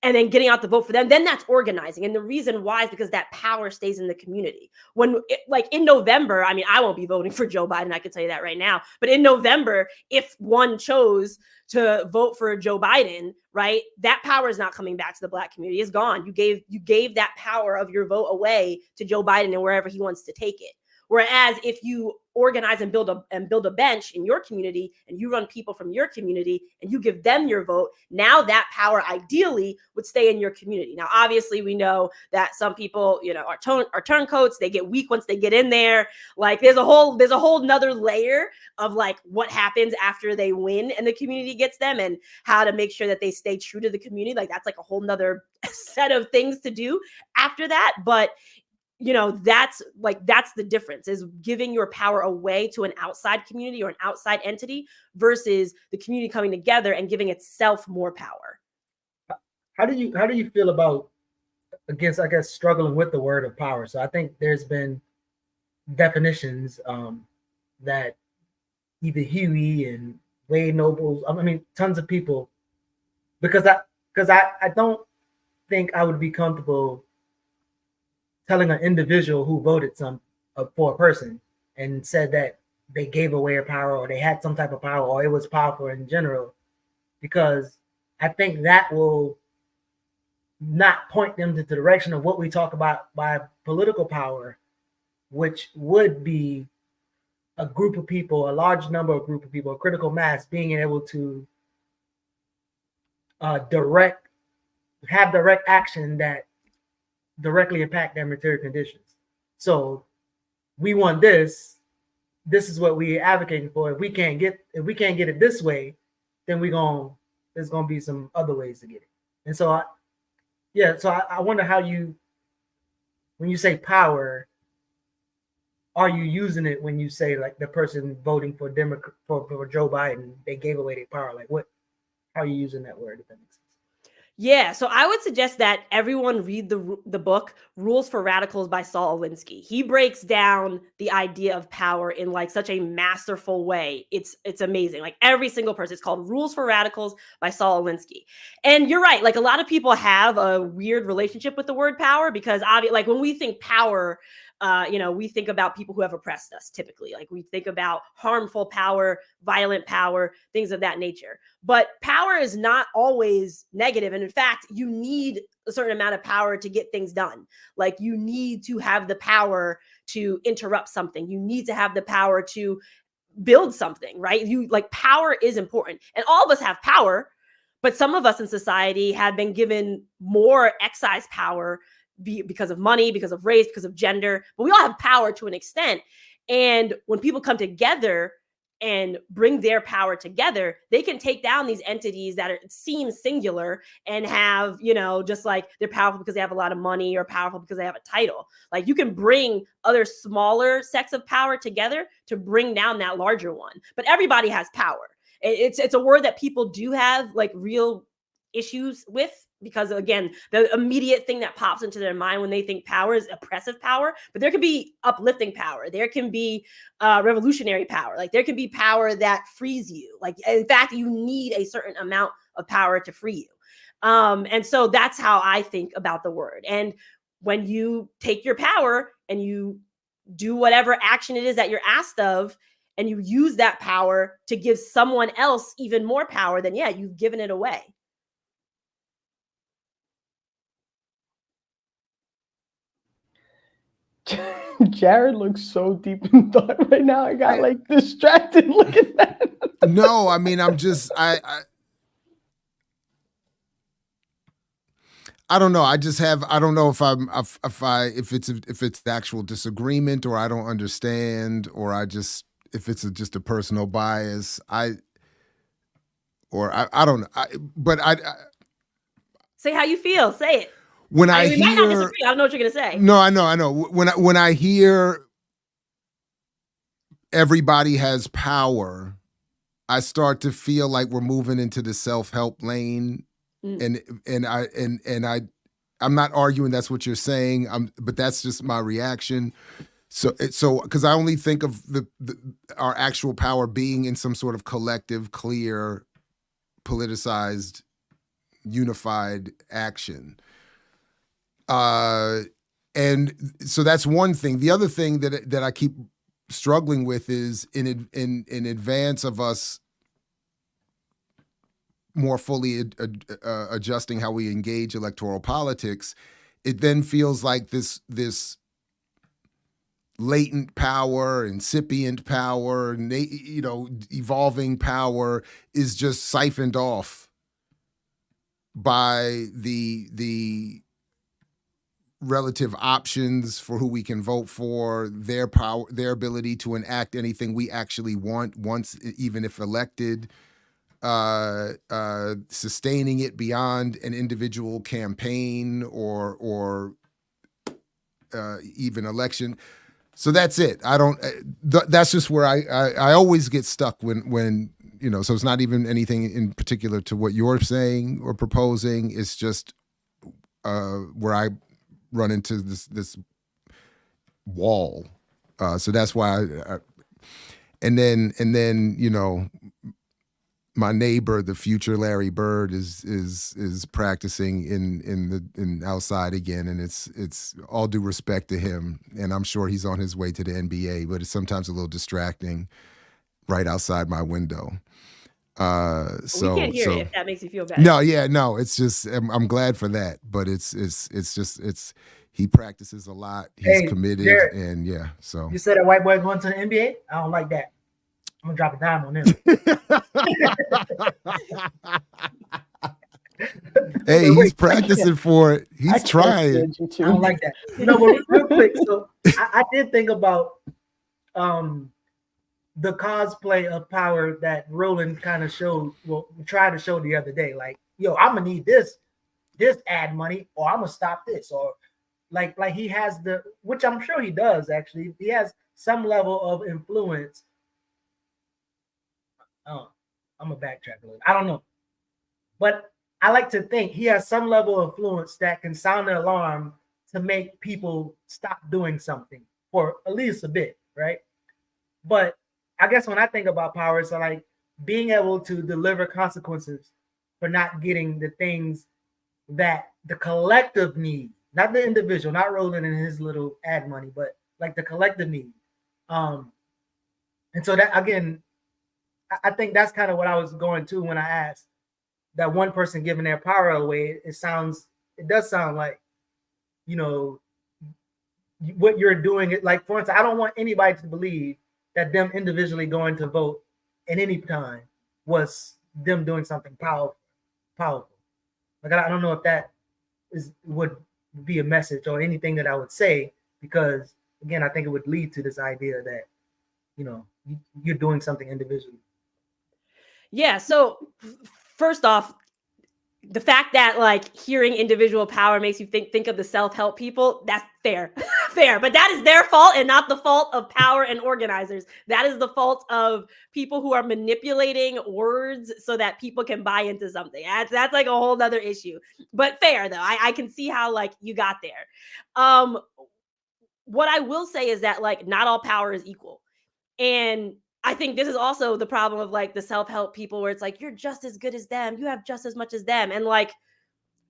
and then getting out the vote for them, then that's organizing. And the reason why is because that power stays in the community. Like in November, I mean, I won't be voting for Joe Biden, I can tell you that right now. But in November, if one chose to vote for Joe Biden, right, that power is not coming back to the Black community. It's gone. You gave that power of your vote away to Joe Biden and wherever he wants to take it. Whereas if you organize and build a bench in your community, and you run people from your community and you give them your vote, now that power ideally would stay in your community. Now, obviously, we know that some people, are turncoats. They get weak once they get in there. Like there's a whole nother layer of like what happens after they win and the community gets them, and how to make sure that they stay true to the community. Like that's like a whole nother set of things to do after that. But that's the difference, is giving your power away to an outside community or an outside entity versus the community coming together and giving itself more power. How do you feel about, against, I guess, struggling with the word of power? So I think there's been definitions that either Huey and Wade Nobles. I mean, tons of people, because I don't think I would be comfortable telling an individual who voted for a person and said that they gave away their power or they had some type of power or it was powerful in general, because I think that will not point them to the direction of what we talk about by political power, which would be a group of people, a large number of group of people, a critical mass being able to have direct action that directly impact their material conditions. So we want this. This is what we're advocating for. If we can't get it this way, then there's gonna be some other ways to get it. And so I wonder how when you say power, are you using it when you say like the person voting for for Joe Biden, they gave away their power? Like how are you using that word, if that makes sense? Yeah, so I would suggest that everyone read the book Rules for Radicals by Saul Alinsky. He breaks down the idea of power in like such a masterful way. It's amazing. Like every single person. It's called Rules for Radicals by Saul Alinsky. And you're right. Like a lot of people have a weird relationship with the word power because like when we think power, we think about people who have oppressed us typically. Like we think about harmful power, violent power, things of that nature. But power is not always negative. And in fact, you need a certain amount of power to get things done. Like you need to have the power to interrupt something. You need to have the power to build something, right? Power is important. And all of us have power, but some of us in society have been given more excise power because of money, because of race, because of gender, but we all have power to an extent. And when people come together and bring their power together, they can take down these entities that seem singular and have, just like they're powerful because they have a lot of money or powerful because they have a title. Like you can bring other smaller sets of power together to bring down that larger one. But everybody has power. It's a word that people do have like real issues with, because again, the immediate thing that pops into their mind when they think power is oppressive power, but there can be uplifting power. There can be revolutionary power. Like there can be power that frees you. Like in fact, you need a certain amount of power to free you. And so that's how I think about the word. And when you take your power and you do whatever action it is that you're asked of, and you use that power to give someone else even more power, then yeah, you've given it away. Jared looks so deep in thought right now. I got like distracted looking at him. No, I mean, I'm just, I don't know. I don't know if it's actual disagreement or I don't understand, or if it's just a personal bias. I don't know. Say how you feel. Say it. When we might not disagree. I don't know what you're gonna say. No, I know. When I hear everybody has power, I start to feel like we're moving into the self-help lane, and I'm not arguing that's what you're saying. But that's just my reaction. So because I only think of our actual power being in some sort of collective, clear, politicized, unified action. And so that's one thing. The other thing that I keep struggling with is in advance of us more fully adjusting how we engage electoral politics, it then feels like this latent power, incipient power, evolving power is just siphoned off by the relative options for who we can vote for, their power, their ability to enact anything we actually want once, even if elected, sustaining it beyond an individual campaign or even election. So that's it. That's just where I always get stuck when so it's not even anything in particular to what you're saying or proposing. It's just where I run into this wall. So that's why and then my neighbor, the future Larry Bird, is practicing in outside again, and it's all due respect to him, and I'm sure he's on his way to the NBA, but it's sometimes a little distracting right outside my window. So we can't hear it if that makes you feel better. No, it's just I'm glad for that, but it's he practices a lot. He's committed, Jared, and yeah. So you said that white boy going to the NBA? I don't like that. I'm gonna drop a dime on him. Hey, he's practicing for it. He's trying. I don't like that. No, but real quick. So I did think about the cosplay of power that Roland kind of showed, tried to show the other day. Like, yo, I'm gonna need this ad money, or I'm gonna stop this, or like he has which I'm sure he does actually. He has some level of influence. I'm gonna backtrack a little. I don't know, but I like to think he has some level of influence that can sound an alarm to make people stop doing something for at least a bit, right? But I guess when I think about power, it's like being able to deliver consequences for not getting the things that the collective need, not the individual, not Roland and his little ad money, but like the collective need. And so that, again, I think that's kind of what I was going to when I asked that one person giving their power away. It does sound like, you know, what you're doing. It like, for instance, I don't want anybody to believe that them individually going to vote at any time was them doing something powerful. Like, I don't know if that would be a message or anything that I would say, because again, I think it would lead to this idea that, you know, you're doing something individually. Yeah. So first off, the fact that like hearing individual power makes you think of the self-help people, that's fair. Fair. But that is their fault and not the fault of power and organizers. That is the fault of people who are manipulating words so that people can buy into something. That's like a whole nother issue. But fair though. I can see how like you got there. What I will say is that like not all power is equal. And I think this is also the problem of like the self-help people where it's like, you're just as good as them. You have just as much as them. And like,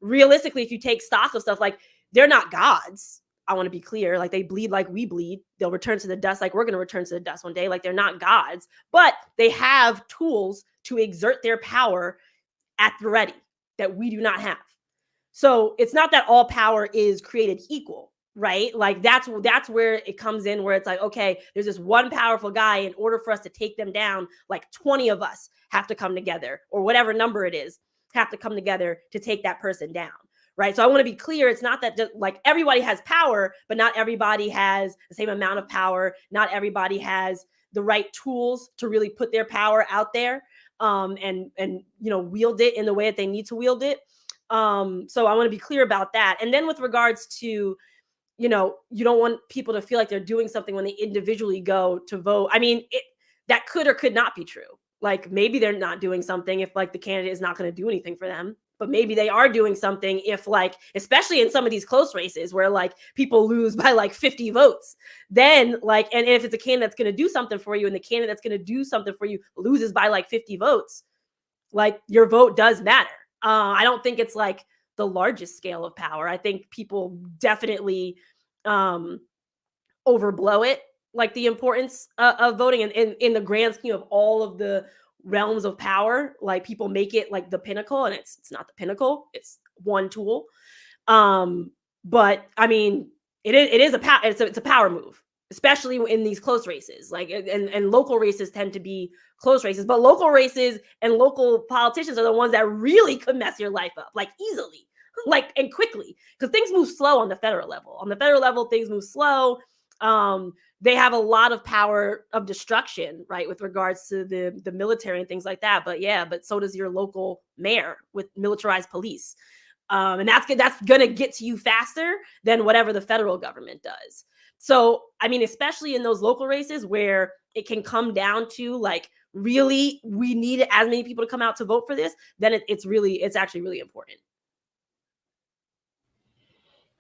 realistically, if you take stock of stuff, like they're not gods. I want to be clear. Like they bleed like we bleed. They'll return to the dust like we're going to return to the dust one day. Like they're not gods, but they have tools to exert their power at the ready that we do not have. So it's not that all power is created equal. Right? Like that's where it comes in, where it's like, okay, there's this one powerful guy. In order for us to take them down, like 20 of us have to come together, or whatever number it is, have to come together to take that person down. Right? So I want to be clear. It's not that just, like everybody has power, but not everybody has the same amount of power. Not everybody has the right tools to really put their power out there and you know, wield it in the way that they need to wield it. So I want to be clear about that. And then with regards to, you know, you don't want people to feel like they're doing something when they individually go to vote. I mean, that could or could not be true. Like maybe they're not doing something if like the candidate is not going to do anything for them, but maybe they are doing something if like, especially in some of these close races where like people lose by like 50 votes, then like, and if it's a candidate that's going to do something for you and the candidate that's going to do something for you loses by like 50 votes, like your vote does matter. I don't think it's like the largest scale of power. I think people definitely overblow it, like the importance of voting and in the grand scheme of all of the realms of power. Like people make it like the pinnacle, and it's not the pinnacle. It's one tool. But I mean, it's a power move, especially in these close races. Like and local races tend to be close races, but local races and local politicians are the ones that really could mess your life up, like easily. Like and quickly, because things move slow on the federal level. On the federal level, things move slow. They have a lot of power of destruction, right, with regards to the military and things like that. But so does your local mayor with militarized police, and that's gonna get to you faster than whatever the federal government does. So I mean, especially in those local races where it can come down to like really we need as many people to come out to vote for this, then it's actually really important.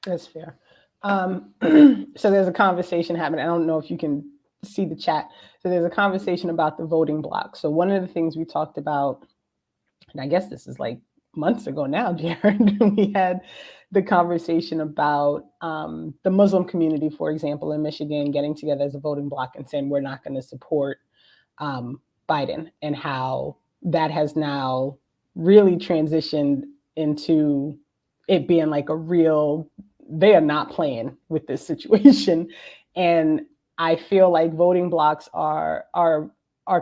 That's fair. So there's a conversation happening. I don't know if you can see the chat. So there's a conversation about the voting block. So one of the things we talked about and I guess this is like months ago now, Jared, we had the conversation about the Muslim community, for example, in Michigan, getting together as a voting bloc and saying we're not going to support Biden, and how that has now really transitioned into it being like a real, they are not playing with this situation. And I feel like voting blocs are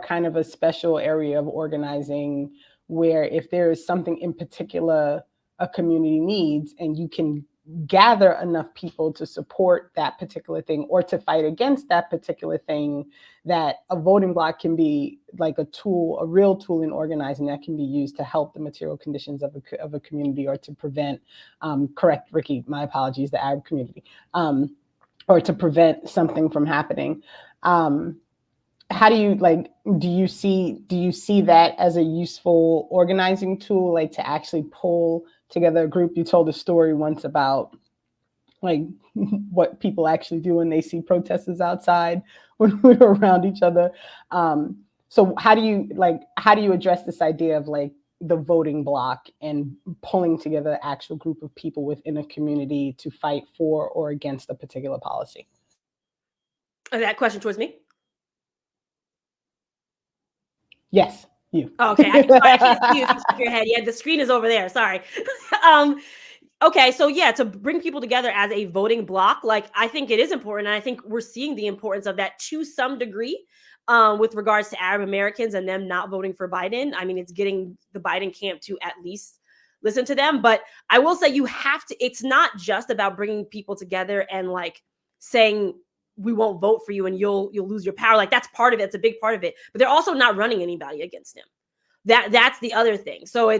kind of a special area of organizing, where if there is something in particular a community needs, and you can gather enough people to support that particular thing or to fight against that particular thing, that a voting bloc can be like a tool, a real tool in organizing that can be used to help the material conditions of a community, or to prevent, correct, Ricky, my apologies, the Arab community, or to prevent something from happening. How do you do you see that as a useful organizing tool, like to actually pull together a group? You told a story once about like what people actually do when they see protesters outside when we're around each other. So how do you address this idea of like the voting bloc and pulling together an actual group of people within a community to fight for or against a particular policy? That question towards me? Yes, you. Oh, okay, I can't see you if you shake your head. Yeah, the screen is over there. Sorry. Okay, so yeah, to bring people together as a voting bloc, like I think it is important, and I think we're seeing the importance of that to some degree, with regards to Arab Americans and them not voting for Biden. I mean, it's getting the Biden camp to at least listen to them. But I will say you have to. It's not just about bringing people together and like saying we won't vote for you and you'll lose your power. Like that's part of it. It's a big part of it. But they're also not running anybody against him. That's the other thing. So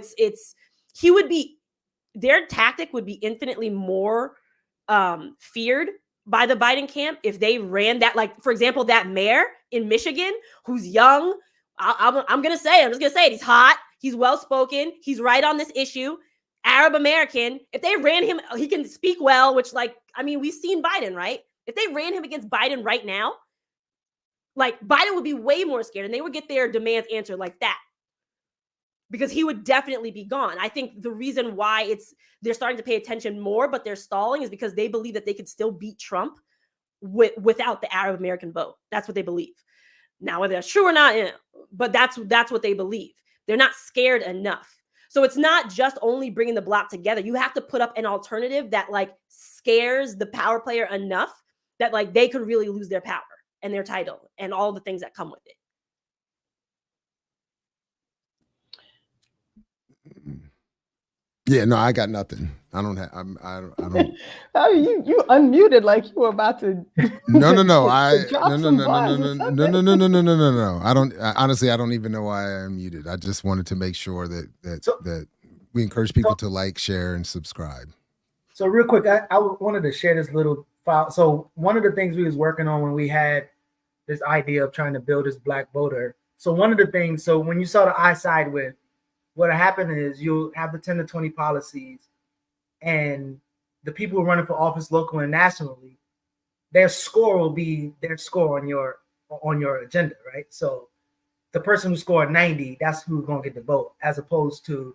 their tactic would be infinitely more feared by the Biden camp if they ran that, like, for example, that mayor in Michigan who's young. I'm just going to say it. He's hot. He's well-spoken. He's right on this issue. Arab American. If they ran him, he can speak well, which we've seen Biden, right? If they ran him against Biden right now, like Biden would be way more scared and they would get their demands answered like that, because he would definitely be gone. I think the reason why they're starting to pay attention more, but they're stalling, is because they believe that they could still beat Trump without the Arab American vote. That's what they believe. Now, whether that's true or not, but that's what they believe. They're not scared enough. So it's not just only bringing the bloc together. You have to put up an alternative that like scares the power player enough that like they could really lose their power and their title and all the things that come with it. Yeah, no, I got nothing. I don't have. I don't. Oh, you unmuted like you were about to. No. No. I don't. Honestly, I don't even know why I am muted. I just wanted to make sure that we encourage people to like, share, and subscribe. So real quick, I wanted to share this little file. So one of the things we was working on when we had this idea of trying to build this black voter. So one of the things. So when you saw the I side with, what happened is you'll have the 10 to 20 policies, and the people who are running for office local and nationally, their score will be their score on your agenda, right? So the person who scored 90, that's who's going to get the vote, as opposed to,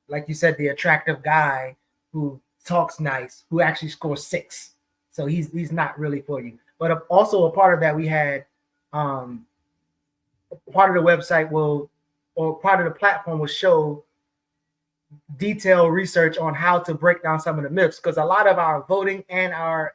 like you said, the attractive guy who talks nice, who actually scores 6. So he's not really for you. But also a part of that, we had part of the website or part of the platform will show detailed research on how to break down some of the myths, because a lot of our voting and our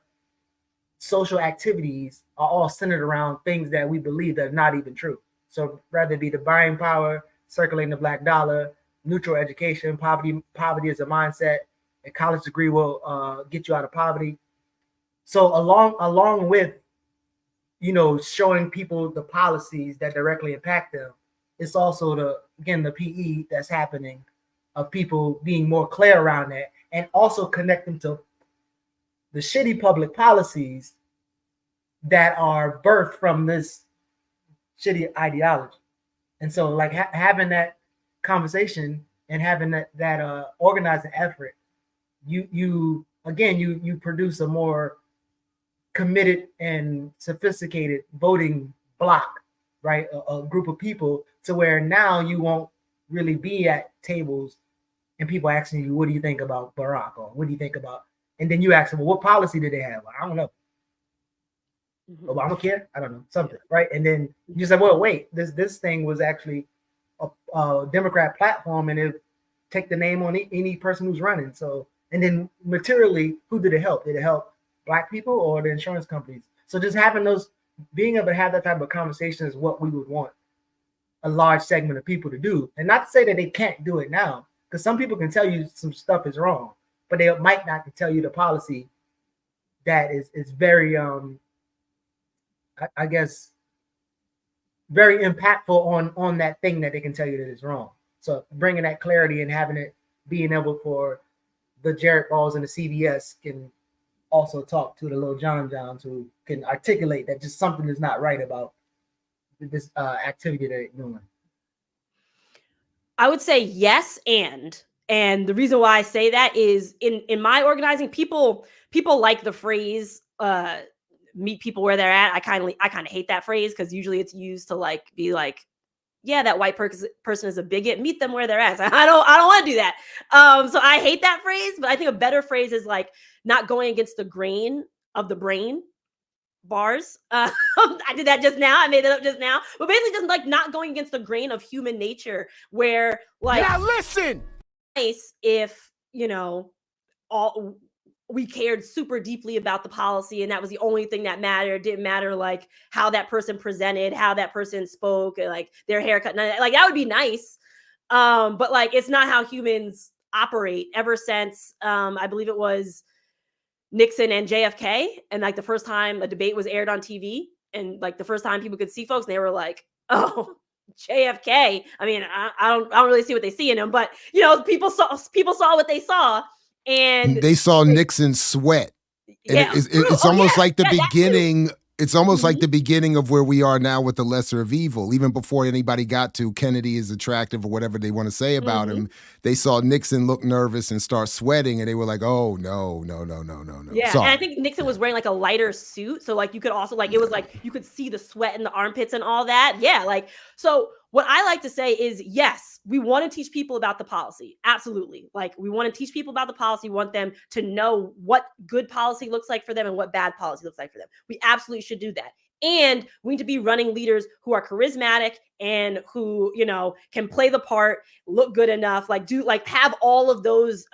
social activities are all centered around things that we believe that are not even true. So rather it be the buying power, circulating the black dollar, neutral education, poverty is a mindset, a college degree will get you out of poverty. So along with, showing people the policies that directly impact them, it's also the PE that's happening of people being more clear around that, and also connect them to the shitty public policies that are birthed from this shitty ideology. And so like having that conversation and having that organizing effort, you produce a more committed and sophisticated voting bloc, right? A group of people, to where now you won't really be at tables and people asking you, what do you think about Barack, or what do you think about, and then you ask them, well, what policy did they have? I don't know. Obamacare? I don't know, something, right? And then you say, well, wait, this thing was actually a Democrat platform, and it take the name on any person who's running. So, and then materially, who did it help? Did it help Black people or the insurance companies? So just having those, being able to have that type of conversation is what we would want a large segment of people to do. And not to say that they can't do it now, because some people can tell you some stuff is wrong, but they might not tell you the policy that is very I guess very impactful on that thing that they can tell you that is wrong. So bringing that clarity and having it, being able for the Jared Balls and the CBS can also talk to the little Johns who can articulate that just something is not right about this activity that they're doing. I would say yes, and the reason why I say that is in my organizing, people like the phrase meet people where they're at. I kind of hate that phrase because usually it's used to like be like, yeah, that white person is a bigot. Meet them where they're at. So I don't want to do that. So I hate that phrase, but I think a better phrase is like not going against the grain of the brain. Bars. I did that just now. I made it up just now. But basically just like not going against the grain of human nature, where like, now listen, nice if, you know, all we cared super deeply about the policy and that was the only thing that mattered. It didn't matter like how that person presented, how that person spoke, like their haircut, like that would be nice. But like it's not how humans operate. Ever since I believe it was Nixon and JFK, and like the first time a debate was aired on TV, and like the first time people could see folks, and they were like, "Oh, JFK." I mean, I don't really see what they see in him, but you know, people saw what they saw, and they saw Nixon sweat. And yeah, it's almost like the beginning. It's almost like the beginning of where we are now with the lesser of evil. Even before anybody got to Kennedy is attractive or whatever they want to say about him, they saw Nixon look nervous and start sweating, and they were like, "Oh no!" Yeah, Sorry. and I think Nixon was wearing like a lighter suit, so like you could also like it was like you could see the sweat in the armpits and all that. Yeah, like so. What I like to say is, yes, we want to teach people about the policy. Absolutely. Like we want to teach people about the policy. We want them to know what good policy looks like for them and what bad policy looks like for them. We absolutely should do that. And we need to be running leaders who are charismatic and who, you know, can play the part, look good enough, like do like have all of those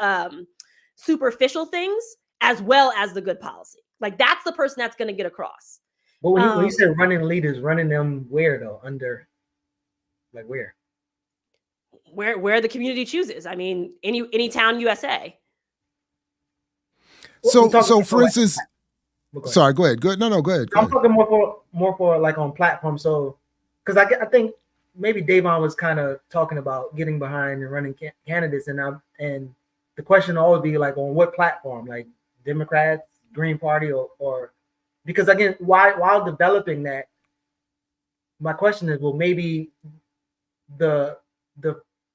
superficial things as well as the good policy. Like that's the person that's going to get across. But when you said running leaders, running them where though? Under like where the community chooses. I mean, any town USA. So for instance, sorry, go ahead. Good. No, go ahead. I'm talking more for like on platform. So, because I think maybe Davon was kind of talking about getting behind and running candidates, and the question will always be like on what platform, like Democrats, Green Party, or because again, while developing that, my question is, well, maybe the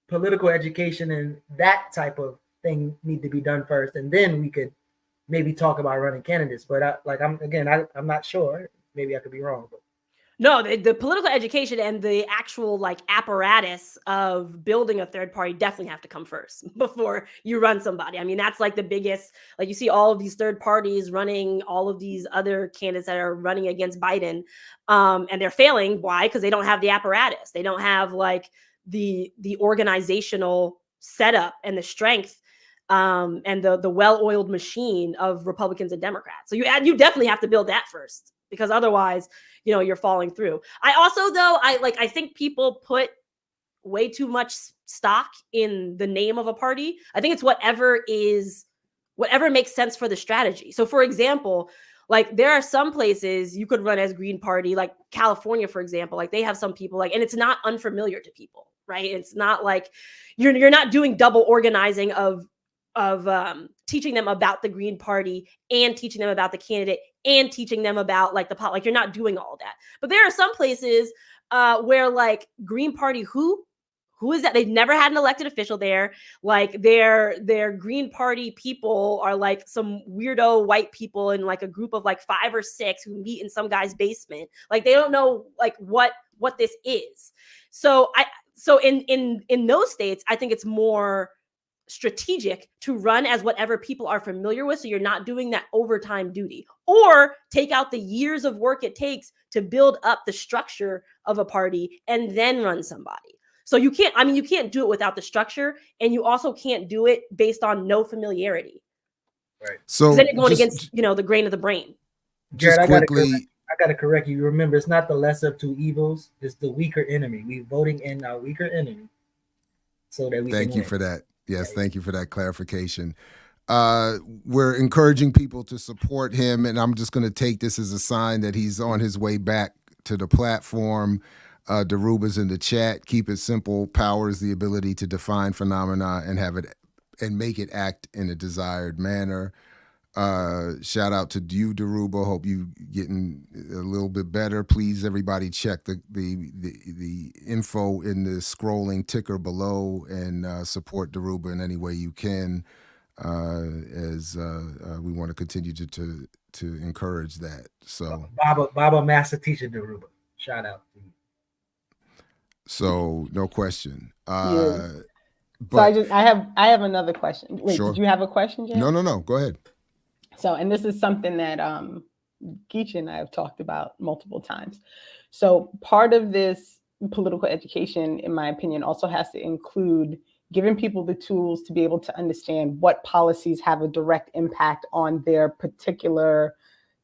political education and that type of thing need to be done first, and then we could maybe talk about running candidates. But I'm not sure. Maybe I could be wrong. But. No, the political education and the actual like apparatus of building a third party definitely have to come first before you run somebody. I mean, that's like the biggest, like you see all of these third parties running all of these other candidates that are running against Biden, and they're failing. Why? Because they don't have the apparatus. They don't have like the organizational setup and the strength and the well-oiled machine of Republicans and Democrats. So you definitely have to build that first, because otherwise, you know, you're falling through. I also, though, I think people put way too much stock in the name of a party. I think it's whatever makes sense for the strategy. So for example, like there are some places you could run as Green Party, like California, for example, like they have some people like, and it's not unfamiliar to people, right? It's not like you're not doing double organizing of teaching them about the Green Party and teaching them about the candidate and teaching them about like like you're not doing all that. But there are some places where like Green Party, who is that? They've never had an elected official there. Like their Green Party people are like some weirdo white people in like a group of like 5 or 6 who meet in some guy's basement. Like they don't know like what this is. So so in those states, I think it's more strategic to run as whatever people are familiar with, so you're not doing that overtime duty, or take out the years of work it takes to build up the structure of a party and then run somebody. So you can't do it without the structure, and you also can't do it based on no familiarity. Right. So then you're going against the grain of the brain. Just Jared, quickly, I gotta correct you. Remember, it's not the lesser of two evils; it's the weaker enemy. We voting in our weaker enemy, so that we. Thank can you win. for that. Yes, thank you for that clarification. We're encouraging people to support him, and I'm just going to take this as a sign that he's on his way back to the platform. Daruba's in the chat. Keep it simple. Power is the ability to define phenomena and have it and make it act in a desired manner. Shout out to you, Daruba. Hope you getting a little bit better. Please, everybody, check the info in the scrolling ticker below and support Daruba in any way you can, as we want to continue to encourage that. So, Baba Master Teacher Daruba. Shout out to you. So no question. Yeah. But So I have another question. Wait, Sure. did you have a question, Jen? no. Go ahead. So, and this is something that Geechee and I have talked about multiple times. So part of this political education, in my opinion, also has to include giving people the tools to be able to understand what policies have a direct impact on their particular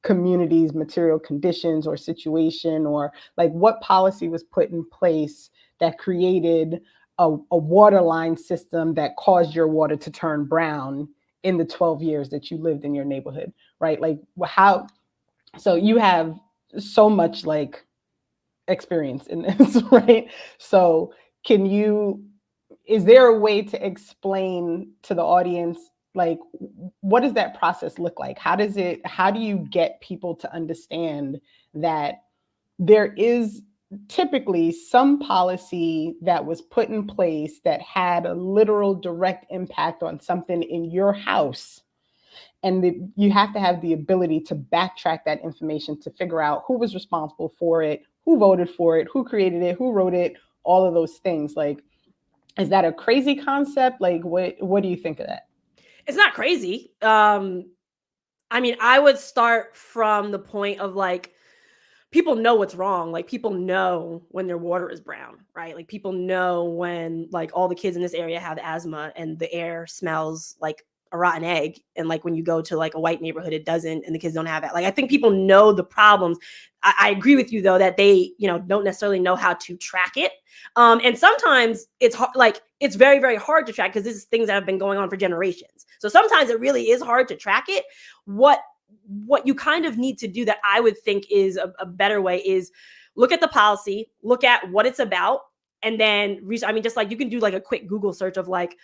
community's material conditions or situation, or like what policy was put in place that created a water line system that caused your water to turn brown in the 12 years that you lived in your neighborhood, right? Like how, so you have so much like experience in this, right? So is there a way to explain to the audience, like, what does that process look like? How do you get people to understand that there is typically some policy that was put in place that had a literal direct impact on something in your house, and you have to have the ability to backtrack that information to figure out who was responsible for it, who voted for it, who created it, who wrote it, all of those things. Like, is that a crazy concept? Like, what do you think of that? It's not crazy. I mean, I would start from the point of like, people know what's wrong. Like, people know when their water is brown, right? Like, people know when like all the kids in this area have asthma and the air smells like a rotten egg. And like when you go to like a white neighborhood, it doesn't, and the kids don't have it. Like, I think people know the problems. I agree with you though, that they, don't necessarily know how to track it. And sometimes it's hard, like it's very, very hard to track because this is things that have been going on for generations. So sometimes it really is hard to track it. What you kind of need to do that I would think is a better way is look at the policy, look at what it's about, and then just like you can do like a quick Google search of like,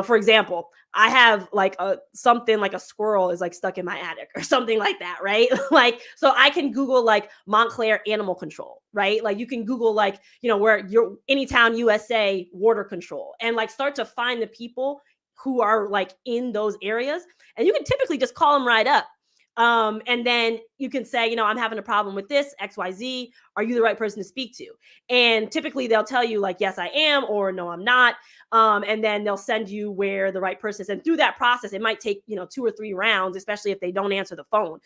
for example, I have like something like a squirrel is like stuck in my attic or something like that, right? Like, so I can Google like Montclair animal control, right? Like you can Google like, where your Anytown, USA water control, and like start to find the people who are like in those areas, and you can typically just call them right up. And then you can say, I'm having a problem with this, XYZ. Are you the right person to speak to? And typically they'll tell you like, yes, I am, or no, I'm not. And then they'll send you where the right person is. And through that process, it might take, 2 or 3 rounds, especially if they don't answer the phone.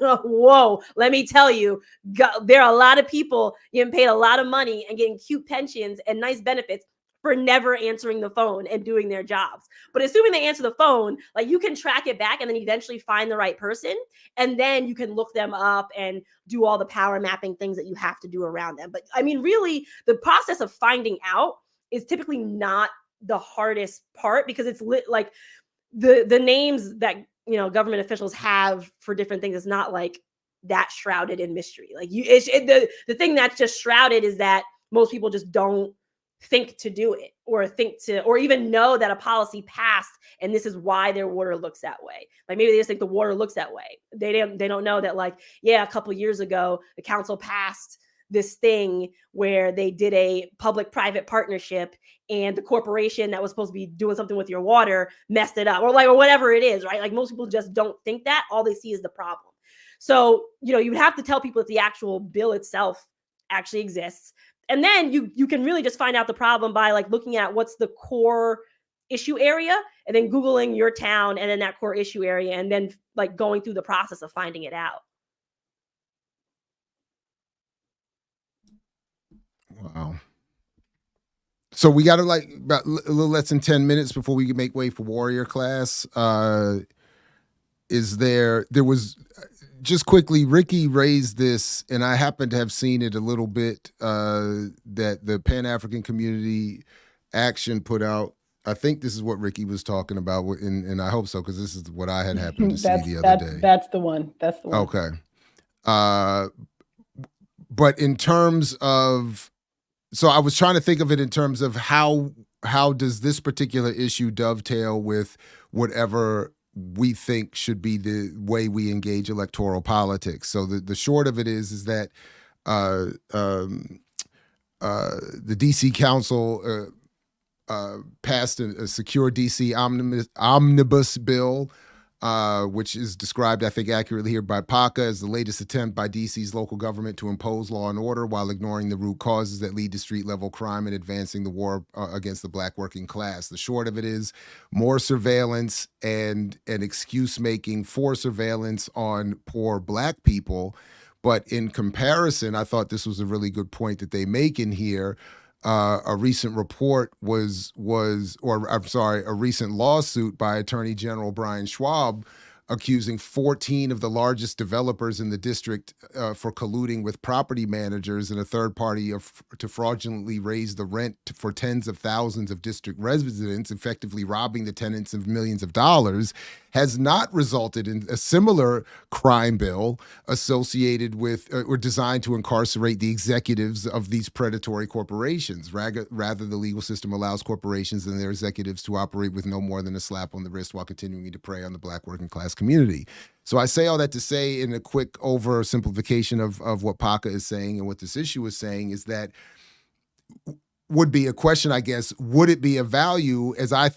Whoa, let me tell you, there are a lot of people getting paid a lot of money and getting cute pensions and nice benefits for never answering the phone and doing their jobs. But assuming they answer the phone, like you can track it back and then eventually find the right person. And then you can look them up and do all the power mapping things that you have to do around them. But I mean, really, the process of finding out is typically not the hardest part, because it's like the names that, government officials have for different things is not like that shrouded in mystery. Like the thing that's just shrouded is that most people just don't think to do it, or even know that a policy passed and this is why their water looks that way. Like maybe they just think the water looks that way. They don't know that like, yeah, a couple of years ago, the council passed this thing where they did a public-private partnership and the corporation that was supposed to be doing something with your water messed it up, or whatever it is, right? Like most people just don't think that. All they see is the problem. So, you have to tell people that the actual bill itself actually exists. And then you can really just find out the problem by like looking at what's the core issue area and then Googling your town and then that core issue area and then like going through the process of finding it out. Wow. So we got to like about a little less than 10 minutes before we can make way for warrior class. There was just quickly, Ricky raised this, and I happen to have seen it a little bit, that the Pan-African Community Action put out. I think this is what Ricky was talking about, and I hope so, because this is what I had happened to see the other day. That's the one. That's the one. Okay. But in terms of, so I was trying to think of it in terms of how does this particular issue dovetail with whatever we think should be the way we engage electoral politics. So the short of it is that the DC Council passed a secure DC omnibus bill, which is described, I think, accurately here by PACA as the latest attempt by DC's local government to impose law and order while ignoring the root causes that lead to street-level crime and advancing the war against the Black working class. The short of it is more surveillance and excuse-making for surveillance on poor Black people. But in comparison, I thought this was a really good point that they make in here. A recent report a recent lawsuit by Attorney General Brian Schwab accusing 14 of the largest developers in the district for colluding with property managers and a third party to fraudulently raise the rent for tens of thousands of district residents, effectively robbing the tenants of millions of dollars, has not resulted in a similar crime bill associated with or designed to incarcerate the executives of these predatory corporations. Rather, the legal system allows corporations and their executives to operate with no more than a slap on the wrist while continuing to prey on the Black working class community. So I say all that to say, in a quick oversimplification of what PACA is saying and what this issue is saying, is that would be a question, I guess, would it be of value, as I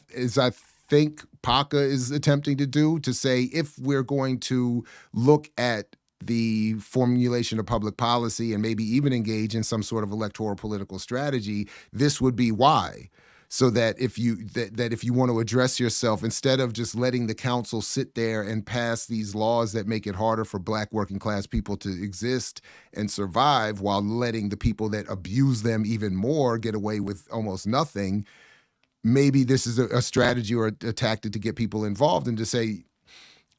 think PACA is attempting to do, to say if we're going to look at the formulation of public policy and maybe even engage in some sort of electoral political strategy, this would be why. So that if you want to address yourself, instead of just letting the council sit there and pass these laws that make it harder for Black working class people to exist and survive, while letting the people that abuse them even more get away with almost nothing, maybe this is a strategy or a tactic to get people involved and to say,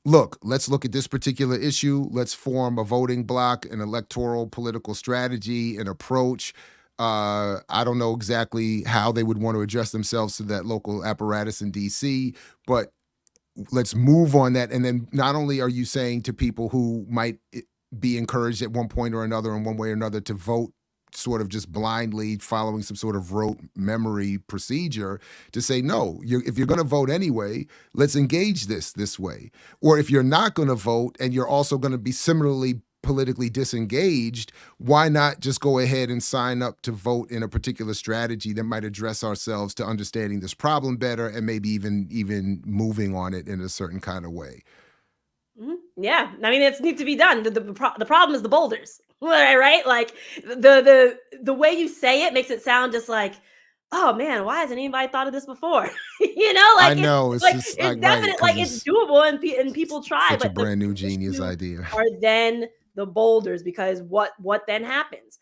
look, let's look at this particular issue. Let's form a voting bloc, an electoral political strategy, an approach. I don't know exactly how they would want to address themselves to that local apparatus in DC, but let's move on that. And then not only are you saying to people who might be encouraged at one point or another, in one way or another, to vote sort of just blindly following some sort of rote memory procedure, to say, no, if you're going to vote anyway, let's engage this way. Or if you're not going to vote and you're also going to be similarly politically disengaged, why not just go ahead and sign up to vote in a particular strategy that might address ourselves to understanding this problem better and maybe even moving on it in a certain kind of way. Mm-hmm. Yeah, I mean, it needs to be done. The problem is the boulders, right? Like the way you say it makes it sound just like, oh man, why hasn't anybody thought of this before? You know, like I know it's just it's definitely right, like it's doable and people try, such but a brand new genius idea. Are then the boulders, because what then happens?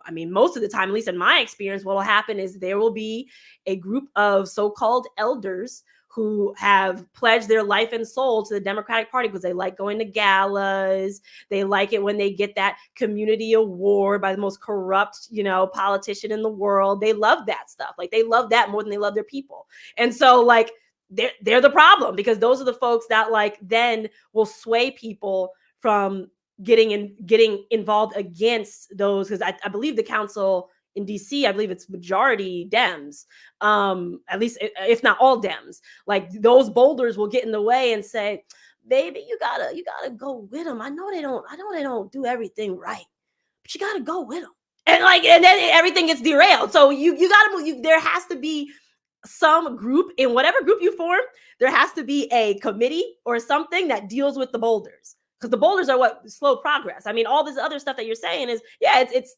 I mean, most of the time, at least in my experience, what will happen is there will be a group of so-called elders who have pledged their life and soul to the Democratic Party because they like going to galas. They like it when they get that community award by the most corrupt, politician in the world. They love that stuff. Like, they love that more than they love their people. And so, like, they're the problem, because those are the folks that, like, then will sway people from getting involved against those, because I believe the council in DC, I believe it's majority Dems, at least if not all Dems. Like, those boulders will get in the way and say, baby, you gotta go with them. I know they don't do everything right, but you gotta go with them. And then everything gets derailed. So you gotta move. There has to be some group, in whatever group you form, there has to be a committee or something that deals with the boulders. Because the boulders are what slow progress. I mean, all this other stuff that you're saying is, yeah, it's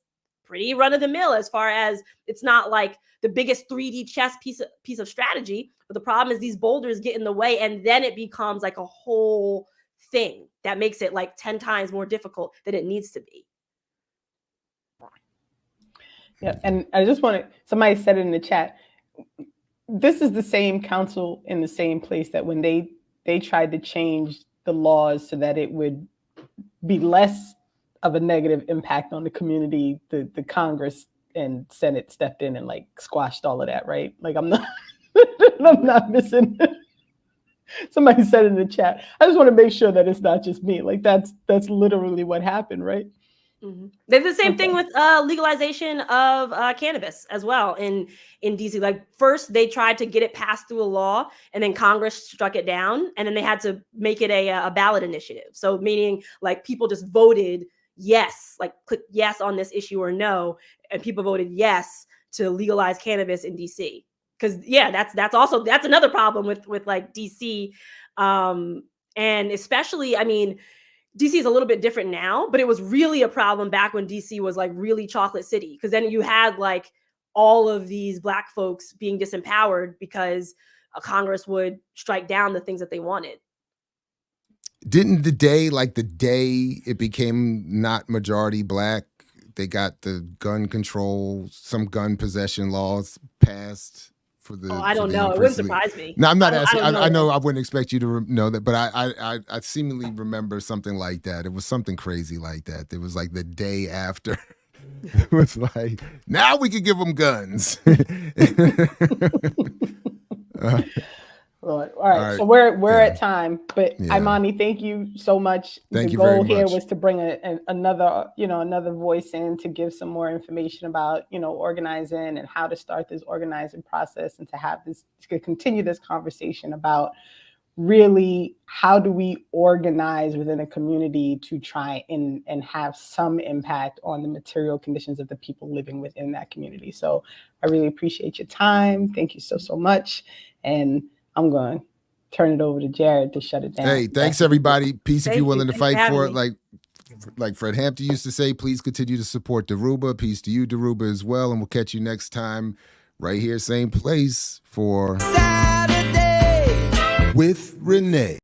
pretty run of the mill as far as it's not like the biggest 3D chess piece of strategy. But the problem is these boulders get in the way, and then it becomes like a whole thing that makes it like 10 times more difficult than it needs to be. Yeah, and I just want to, somebody said it in the chat, this is the same council in the same place that when they tried to change the laws so that it would be less of a negative impact on the community, the Congress and Senate stepped in and like squashed all of that, right? Like I'm not I'm not missing. Somebody said in the chat. I just want to make sure that it's not just me. Like that's literally what happened, right? Mm-hmm. They did the same thing with legalization of cannabis as well in DC. Like first they tried to get it passed through a law, and then Congress struck it down, and then they had to make it a ballot initiative. So meaning like people just voted yes, like click yes on this issue or no, and people voted yes to legalize cannabis in DC. Because yeah, that's another problem with like DC, and especially I mean. DC is a little bit different now, but it was really a problem back when DC was like really chocolate city. Because then you had like all of these Black folks being disempowered because Congress would strike down the things that they wanted. Didn't the day it became not majority Black, they got the gun control, some gun possession laws passed? I don't know. It wouldn't surprise me. No, I'm not asking. I know I wouldn't expect you to know that, but I seemingly remember something like that. It was something crazy like that. It was like the day after. It was like, now we could give them guns. All right. So we're at time, but Imani, thank you so much. Thank you very much. The goal here was to bring another voice in to give some more information about organizing and how to start this organizing process, and to continue this conversation about really how do we organize within a community to try and have some impact on the material conditions of the people living within that community. So I really appreciate your time. Thank you so much. And I'm going to turn it over to Jared to shut it down. Hey, thanks everybody. Peace if you're willing to fight for it. Like Fred Hampton used to say, please continue to support Daruba. Peace to you, Daruba, as well. And we'll catch you next time right here, same place for Saturday with Renee.